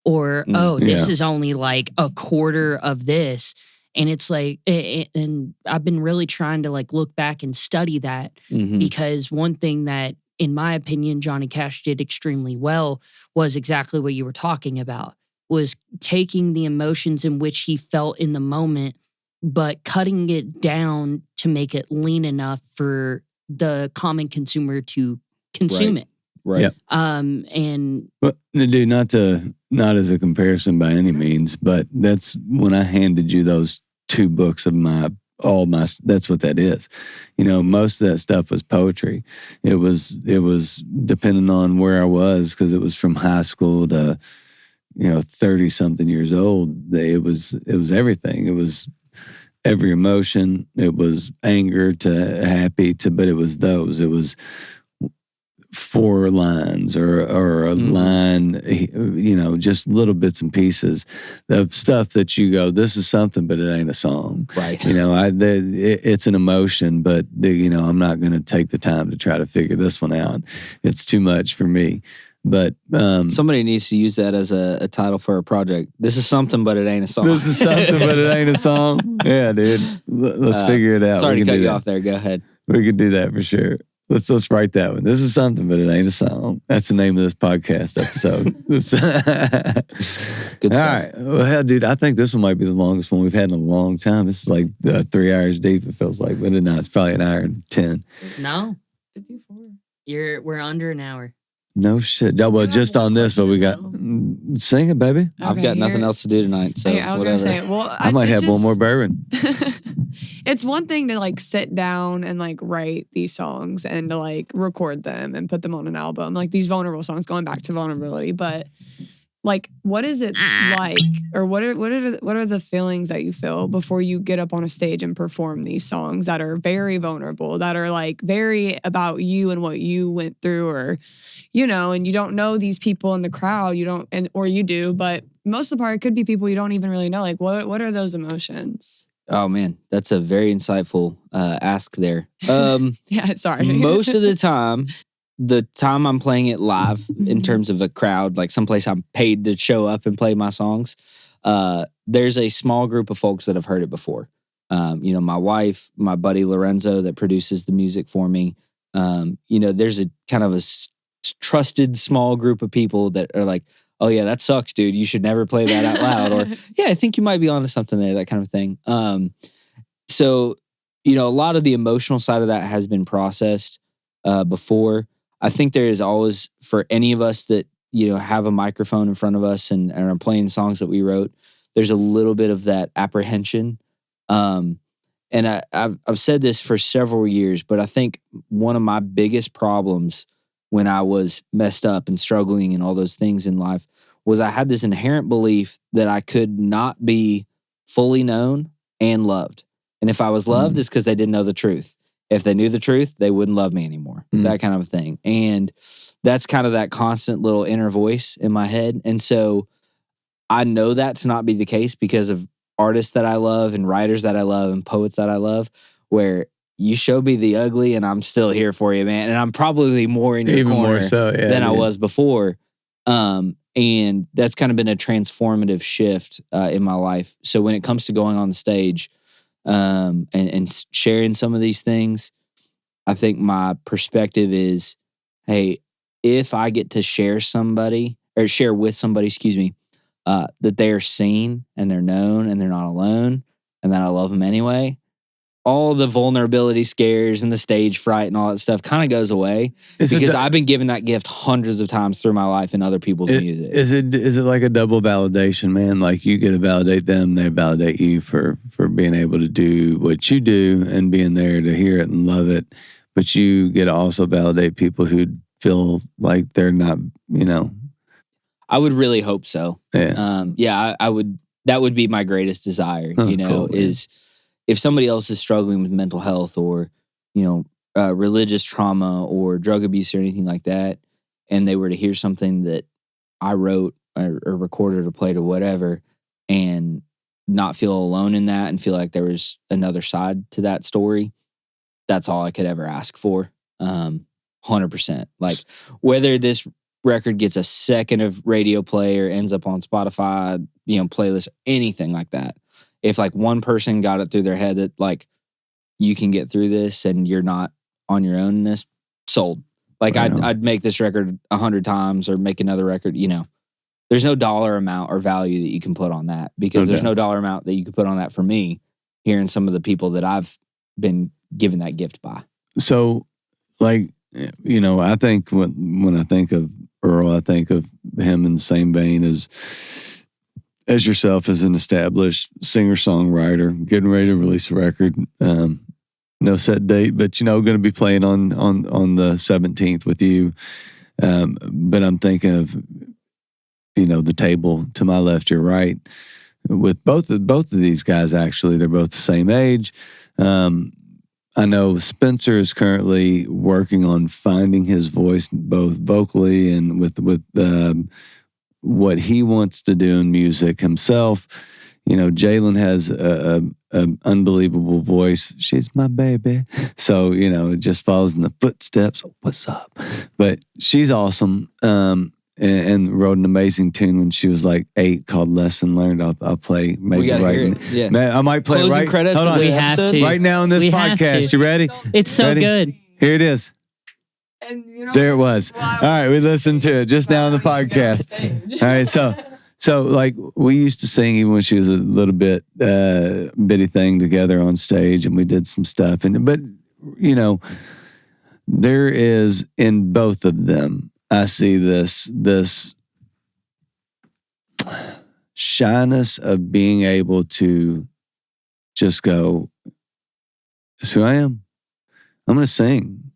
or this is only like a quarter of this. And it's like, and I've been really trying to like look back and study that because one thing that, in my opinion, Johnny Cash did extremely well was exactly what you were talking about, was taking the emotions in which he felt in the moment, but cutting it down to make it lean enough for the common consumer to consume it. Right. Yep. And well, dude, not as a comparison by any means, but that's when I handed you those 2 books of that's what that is. You know, most of that stuff was poetry. It was depending on where I was, because it was from high school to, you know, 30 something years old. It was everything. It was every emotion. It was anger to happy to, but it was those. It was 4 lines or a line, you know, just little bits and pieces of stuff that you go, this is something, but it ain't a song. Right. You know, it's an emotion, but, you know, I'm not going to take the time to try to figure this one out. It's too much for me. But somebody needs to use that as a title for a project. This is something, but it ain't a song. This is something, but it ain't a song. Yeah, dude. Let's figure it out. Sorry to cut you off there. Go ahead. We could do that for sure. Let's write that one. This is something, but it ain't a song. That's the name of this podcast episode. Good All stuff. right. Well, hell, dude, I think this one might be the longest one we've had in a long time. This is like 3 hours deep, it feels like. But it's probably an hour and 10. No, 54. we're under an hour. No shit. Yeah, well, have just one on this, but we got... question, Sing it, baby. I've Okay, got nothing here- else to do tonight, so I was whatever. gonna say, well, I might it's have one more just- bourbon. It's one thing to like sit down and like write these songs and to like record them and put them on an album, like these vulnerable songs, going back to vulnerability. But like, what is it like, or what are the feelings that you feel before you get up on a stage and perform these songs that are very vulnerable, that are like very about you and what you went through, or and you don't know these people in the crowd, or you do, but most of the part it could be people you don't even really know. Like, what are those emotions? Oh man, that's a very insightful ask there. Yeah, sorry. Most of the time I'm playing it live in Mhm. terms of a crowd, like someplace I'm paid to show up and play my songs, there's a small group of folks that have heard it before. My wife, my buddy Lorenzo that produces the music for me. There's a kind of a trusted small group of people that are like, oh yeah, that sucks, dude. You should never play that out loud. Or yeah, I think you might be onto something there, that kind of thing. So a lot of the emotional side of that has been processed before. I think there is always, for any of us that have a microphone in front of us and are playing songs that we wrote, there's a little bit of that apprehension. And I've said this for several years, but I think one of my biggest problems when I was messed up and struggling and all those things in life was I had this inherent belief that I could not be fully known and loved. And if I was loved, it's because they didn't know the truth. If they knew the truth, they wouldn't love me anymore. That kind of a thing. And that's kind of that constant little inner voice in my head. And so I know that to not be the case because of artists that I love and writers that I love and poets that I love, where you show me the ugly and I'm still here for you, man. And I'm probably more in your Even corner more so, yeah, than I dude. was before. And that's kind of been a transformative shift in my life. So when it comes to going on the stage and sharing some of these things, I think my perspective is, hey, if I get to share with somebody, that they are seen and they're known and they're not alone and that I love them anyway, all the vulnerability scares and the stage fright and all that stuff kind of goes away because I've been given that gift hundreds of times through my life in other people's music. Is it like a double validation, man? Like you get to validate them, they validate you for being able to do what you do and being there to hear it and love it. But you get to also validate people who feel like they're not, I would really hope so. Yeah. I would. That would be my greatest desire. Oh, cool, man. Is if somebody else is struggling with mental health or religious trauma or drug abuse or anything like that, and they were to hear something that I wrote or recorded or played or whatever, and not feel alone in that and feel like there was another side to that story, that's all I could ever ask for. 100%. Like whether this record gets a second of radio play or ends up on Spotify, playlist, anything like that. If like one person got it through their head that like you can get through this and you're not on your own in this, sold. Like Right on. I'd make this record 100 times or make another record. There's no dollar amount or value that you can put on that because No there's doubt. no dollar amount that you could put on that for me, hearing some of the people that I've been given that gift by. So, like, I think when I think of Earl, I think of him in the same vein as yourself, as an established singer-songwriter, getting ready to release a record. No set date, but going to be playing on the 17th with you. But I'm thinking of the table to my left, your right, with both of these guys. Actually, they're both the same age. I know Spencer is currently working on finding his voice, both vocally and with what he wants to do in music himself. Jalen has a unbelievable voice. She's my baby. So, it just follows in the footsteps. What's up? But she's awesome. And wrote an amazing tune when she was like 8 called Lesson Learned. I'll play maybe We gotta right. hear it. Yeah. Man, I might play Closing right. credits Hold of on. the We have episode? to. Right now in this We have podcast. to. You ready? It's so Ready? good. Here it is. And you know, There it was. All right, we listened to it just now on the podcast. All right, so like we used to sing even when she was a little bit bitty thing together on stage, and we did some stuff. But you know, there is in both of them, I see this shyness of being able to just go, "That's who I am. I'm going to sing.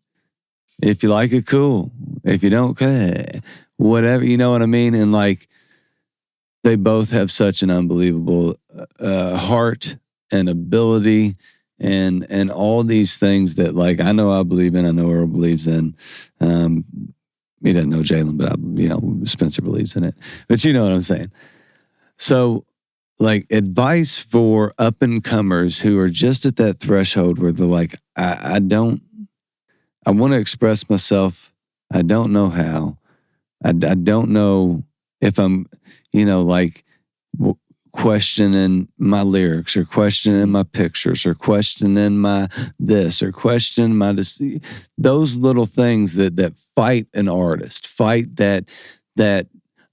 If you like it, cool. If you don't, okay. Whatever." You know what I mean? And like, they both have such an unbelievable heart and ability and all these things that like I know I believe in. I know Earl believes in. He doesn't know Jalen, but Spencer believes in it. But you know what I'm saying. So, like, advice for up and comers who are just at that threshold where they're like, I want to express myself. I don't know how. I don't know if I'm, questioning my lyrics or questioning my pictures or questioning my this or questioning my this. Those little things that fight an artist, fight that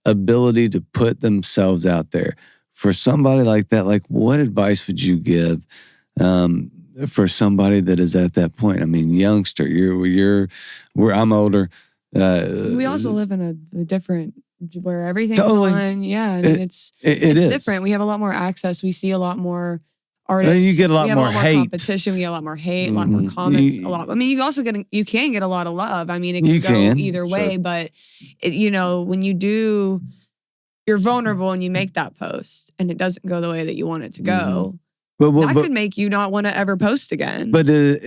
ability to put themselves out there. For somebody like that, like what advice would you give for somebody that is at that point? I mean, youngster, I'm older. We also live in a different where everything's totally. on. Yeah, I mean, it's different. We have a lot more access. We see a lot more artists. You get a lot more hate. Competition. We get a lot more hate, a lot more comments, I mean, you can get a lot of love. I mean, it can go either way, but when you do, you're vulnerable and you make that post and it doesn't go the way that you want it to go. But could make you not want to ever post again. But maybe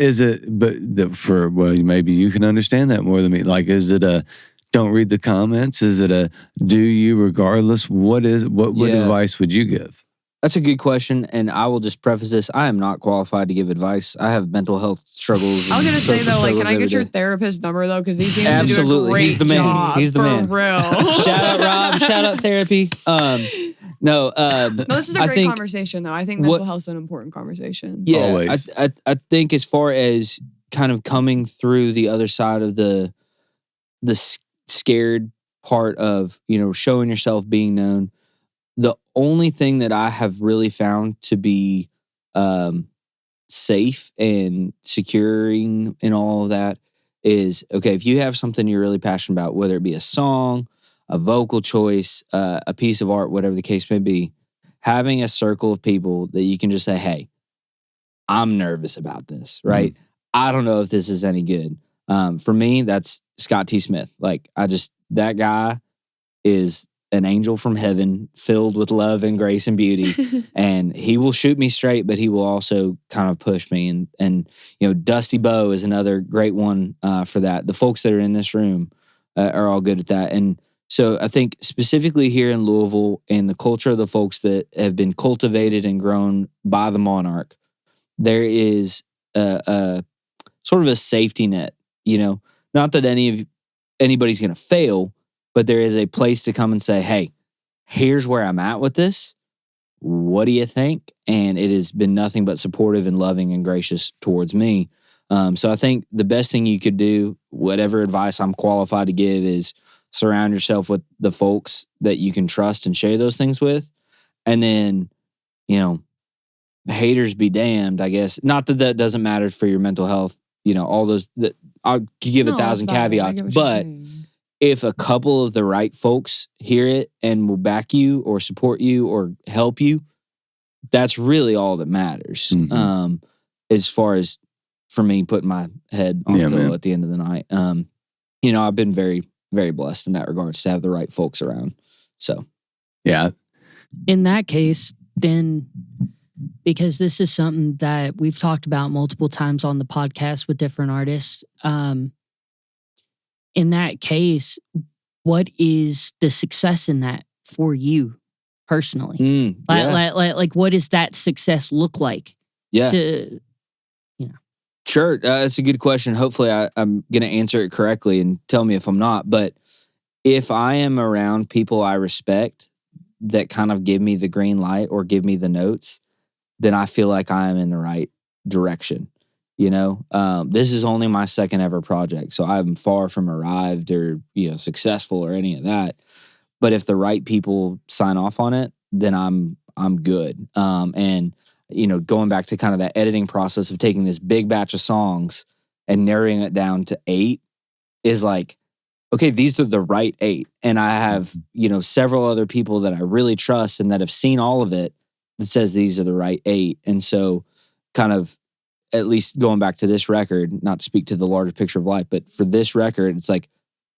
you can understand that more than me. Like, is it a don't read the comments? Is it a do you regardless? What advice would you give? That's a good question, and I will just preface this. I am not qualified to give advice. I have mental health struggles. I was going to say, though, can I get your therapist number, though? Because he seems to do a great He's the man. job. He's the man. For real. Shout out, Rob. Shout out, therapy. No, this is a great conversation, though. I think mental health is an important conversation. Yeah, always. I think as far as kind of coming through the other side of the scared part of, showing yourself, being known, the only thing that I have really found to be safe and securing in all of that is, okay, if you have something you're really passionate about, whether it be a song, a vocal choice, a piece of art, whatever the case may be, having a circle of people that you can just say, hey, I'm nervous about this, right? I don't know if this is any good. For me, that's Scott T. Smith. Like, that guy is an angel from heaven filled with love and grace and beauty. And he will shoot me straight, but he will also kind of push me. And Dusty Bowe is another great one for that. The folks that are in this room are all good at that. And so I think specifically here in Louisville and the culture of the folks that have been cultivated and grown by the Monarch, there is a sort of a safety net, not that anybody's going to fail, but there is a place to come and say, hey, here's where I'm at with this. What do you think? And it has been nothing but supportive and loving and gracious towards me. So I think the best thing you could do, whatever advice I'm qualified to give, is surround yourself with the folks that you can trust and share those things with. And then, haters be damned, I guess. Not that doesn't matter for your mental health. All those that I'll give 1,000 caveats, but if a couple of the right folks hear it and will back you or support you or help you, that's really all that matters. As far as for me putting my head on the pillow at the end of the night. I've been very, very blessed in that regards to have the right folks around. So, yeah. In that case, then, because this is something that we've talked about multiple times on the podcast with different artists, in that case, what is the success in that for you personally? Like, what does that success look like? Yeah. Sure. That's a good question. Hopefully I'm going to answer it correctly and tell me if I'm not. But if I am around people I respect that kind of give me the green light or give me the notes, then I feel like I am in the right direction. You know, this is only my second ever project, so I'm far from arrived or, you know, successful or any of that. But if the right people sign off on it, then I'm good. And, you know, going back to kind of that editing process of taking this big batch of songs and narrowing it down to 8 is like, okay, these are the right 8. And I have, you know, several other people that I really trust and that have seen all of it that says these are the right 8. And so kind of, at least going back to this record, not to speak to the larger picture of life, but for this record, it's like,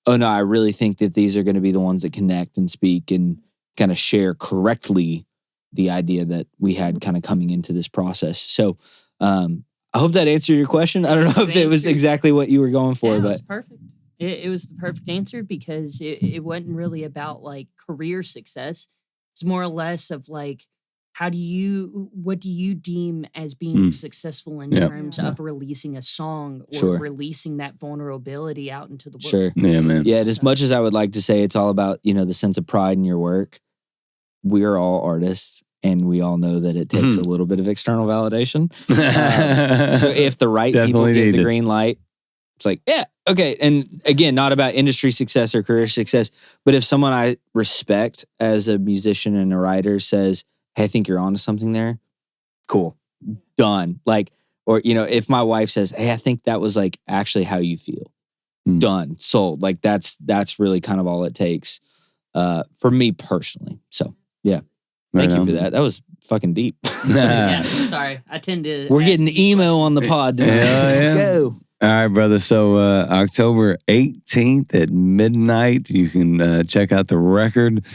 oh no, I really think that these are going to be the ones that connect and speak and kind of share correctly the idea that we had kind of coming into this process. So I hope that answered your question. I don't know if it was exactly what you were going for, Yeah, but it was perfect. It was the perfect answer because it wasn't really about like career success. It's more or less of like, what do you deem as being successful in terms of releasing a song or releasing that vulnerability out into the world? Sure. Yeah, man. Yeah, and as much as I would like to say it's all about, you know, the sense of pride in your work, we are all artists and we all know that it takes a little bit of external validation. So if the right people give the green light, it's like, yeah, okay. And again, not about industry success or career success, but if someone I respect as a musician and a writer says, hey, I think you're onto something there, cool, done. Like, or, you know, if my wife says, hey, I think that was like actually how you feel, done, sold. Like that's really kind of all it takes for me personally. So yeah, thank you for that. That was fucking deep. Yeah, sorry. I tend to. We're getting emo on the pod tonight. Let's go. All right, brother. So October 18th at midnight, you can check out the record.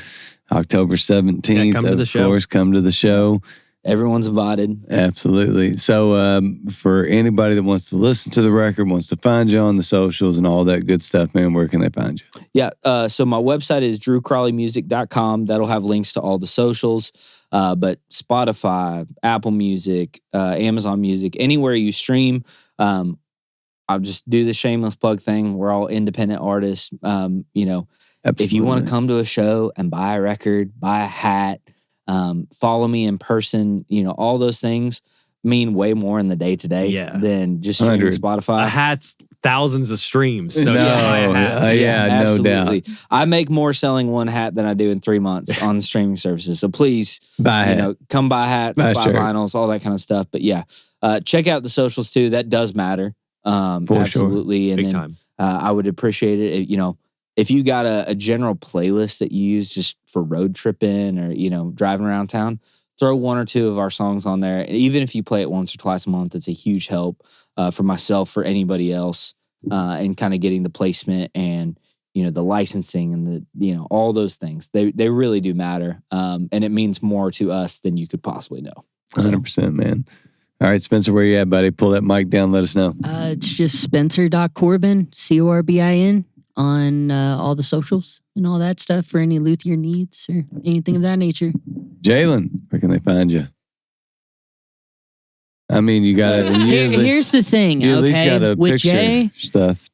October 17th, come to the show. Of course, come to the show. Everyone's invited. Absolutely. So for anybody that wants to listen to the record, wants to find you on the socials and all that good stuff, man, where can they find you? Yeah. So my website is drewcrawleymusic.com. That'll have links to all the socials. But Spotify, Apple Music, Amazon Music, anywhere you stream, I'll just do the shameless plug thing. We're all independent artists. You know, Absolutely. If you want to come to a show and buy a record, buy a hat, follow me in person, you know, all those things mean way more in the day-to-day than just streaming Spotify. A hat's thousands of streams. So no doubt. I make more selling one hat than I do in 3 months on streaming services. So please, come buy hats, buy vinyls, all that kind of stuff. But yeah, check out the socials too. That does matter. Absolutely. Sure. And then I would appreciate it. You know, if you got a general playlist that you use just for road tripping or, you know, driving around town, throw 1 or 2 of our songs on there. And even if you play it once or twice a month, it's a huge help for myself, for anybody else, and kind of getting the placement and, you know, the licensing and the, you know, all those things. They really do matter. And it means more to us than you could possibly know. 100%, man. All right, Spencer, where you at, buddy? Pull that mic down. Let us know. It's just Spencer.Corbin, Corbin, on all the socials and all that stuff for any luthier needs or anything of that nature. Jalen, where can they find you? I mean, you got to... Here's the thing, you at least got a with picture Jay, stuff.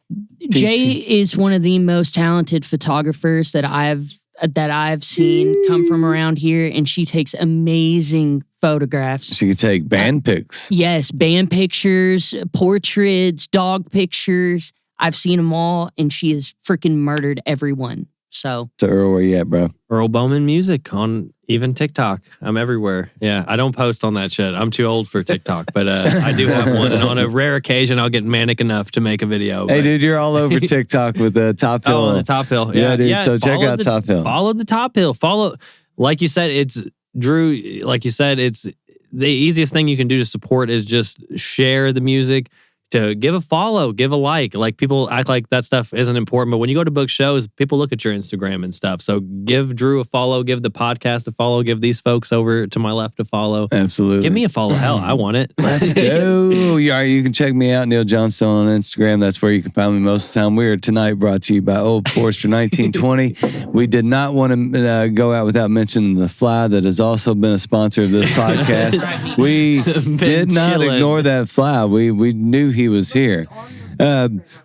Jay is one of the most talented photographers that I've seen come from around here, and she takes amazing photographs. She could take band pics. Yes, band pictures, portraits, dog pictures. I've seen them all, and she has freaking murdered everyone. So Earl, where you at, bro? Earl Bowman Music on even TikTok. I'm everywhere. Yeah, I don't post on that shit. I'm too old for TikTok, but I do have one. And on a rare occasion, I'll get manic enough to make a video. Hey, dude, you're all over TikTok with the Top Hill. Oh, the Top Hill. Yeah, dude. So check out Top Hill. Follow the Top Hill. Follow, like you said, it's Drew. Like you said, it's the easiest thing you can do to support is just share the music. To give a follow, give a like. Like people act like that stuff isn't important, but when you go to book shows, people look at your Instagram and stuff. So give Drew a follow, give the podcast a follow, give these folks over to my left a follow. Absolutely. Give me a follow. Hell, I want it. Let's go. You can check me out, Neil Johnston, on Instagram. That's where you can find me most of the time. We are tonight brought to you by Old Forester 1920. We did not want to go out without mentioning The Fly, that has also been a sponsor of this podcast. We did not ignore that Fly. We knew he was here.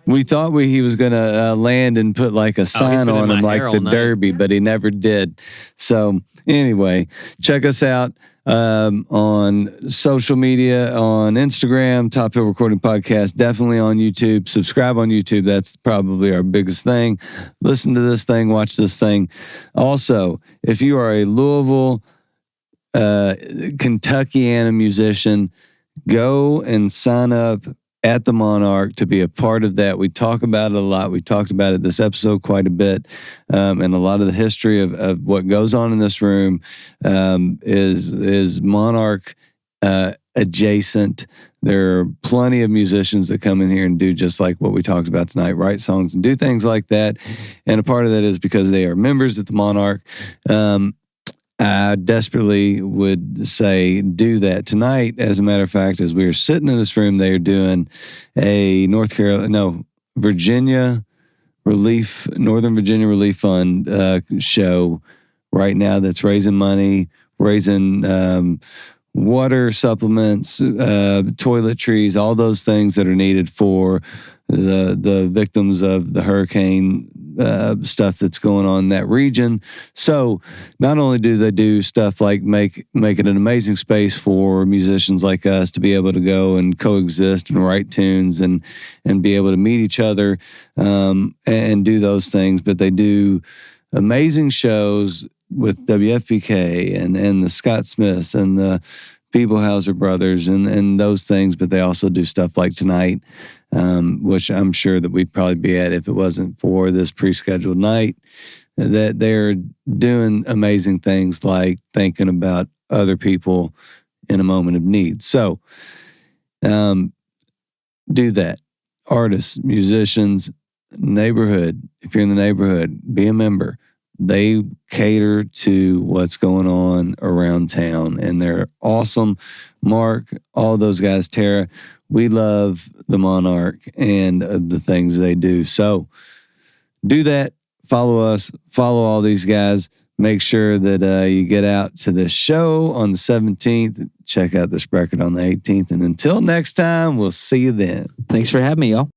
We thought he was going to land and put like a sign on him like the Derby, but he never did. So anyway, check us out. on social media, on Instagram, Top Hill Recording Podcast, definitely on YouTube. Subscribe on YouTube. That's probably our biggest thing. Listen to this thing, watch this thing. Also, if you are a Louisville, Kentuckiana musician, go and sign up at the Monarch to be a part of that. We talk about it a lot. We talked about it this episode quite a bit, and a lot of the history of what goes on in this room is Monarch adjacent. There are plenty of musicians that come in here and do just like what we talked about tonight, write songs and do things like that. And a part of that is because they are members at the Monarch. I desperately would say do that tonight. As a matter of fact, as we were sitting in this room, they are doing a Northern Virginia Relief Fund show right now that's raising money, raising water supplements, toiletries, all those things that are needed for the victims of the hurricane stuff that's going on in that region. So not only do they do stuff like make it an amazing space for musicians like us to be able to go and coexist and write tunes and be able to meet each other and do those things, but they do amazing shows with WFPK and the Scott Smiths and the Peeblehauser brothers and those things, but they also do stuff like tonight, which I'm sure that we'd probably be at if it wasn't for this pre-scheduled night, that they're doing amazing things like thinking about other people in a moment of need. So do that. Artists, musicians, neighborhood, if you're in the neighborhood, be a member. They cater to what's going on around town, and they're awesome. Mark, all those guys, Tara, we love the Monarch and the things they do. So do that. Follow us. Follow all these guys. Make sure that you get out to this show on the 17th. Check out this record on the 18th. And until next time, we'll see you then. Thanks for having me, y'all.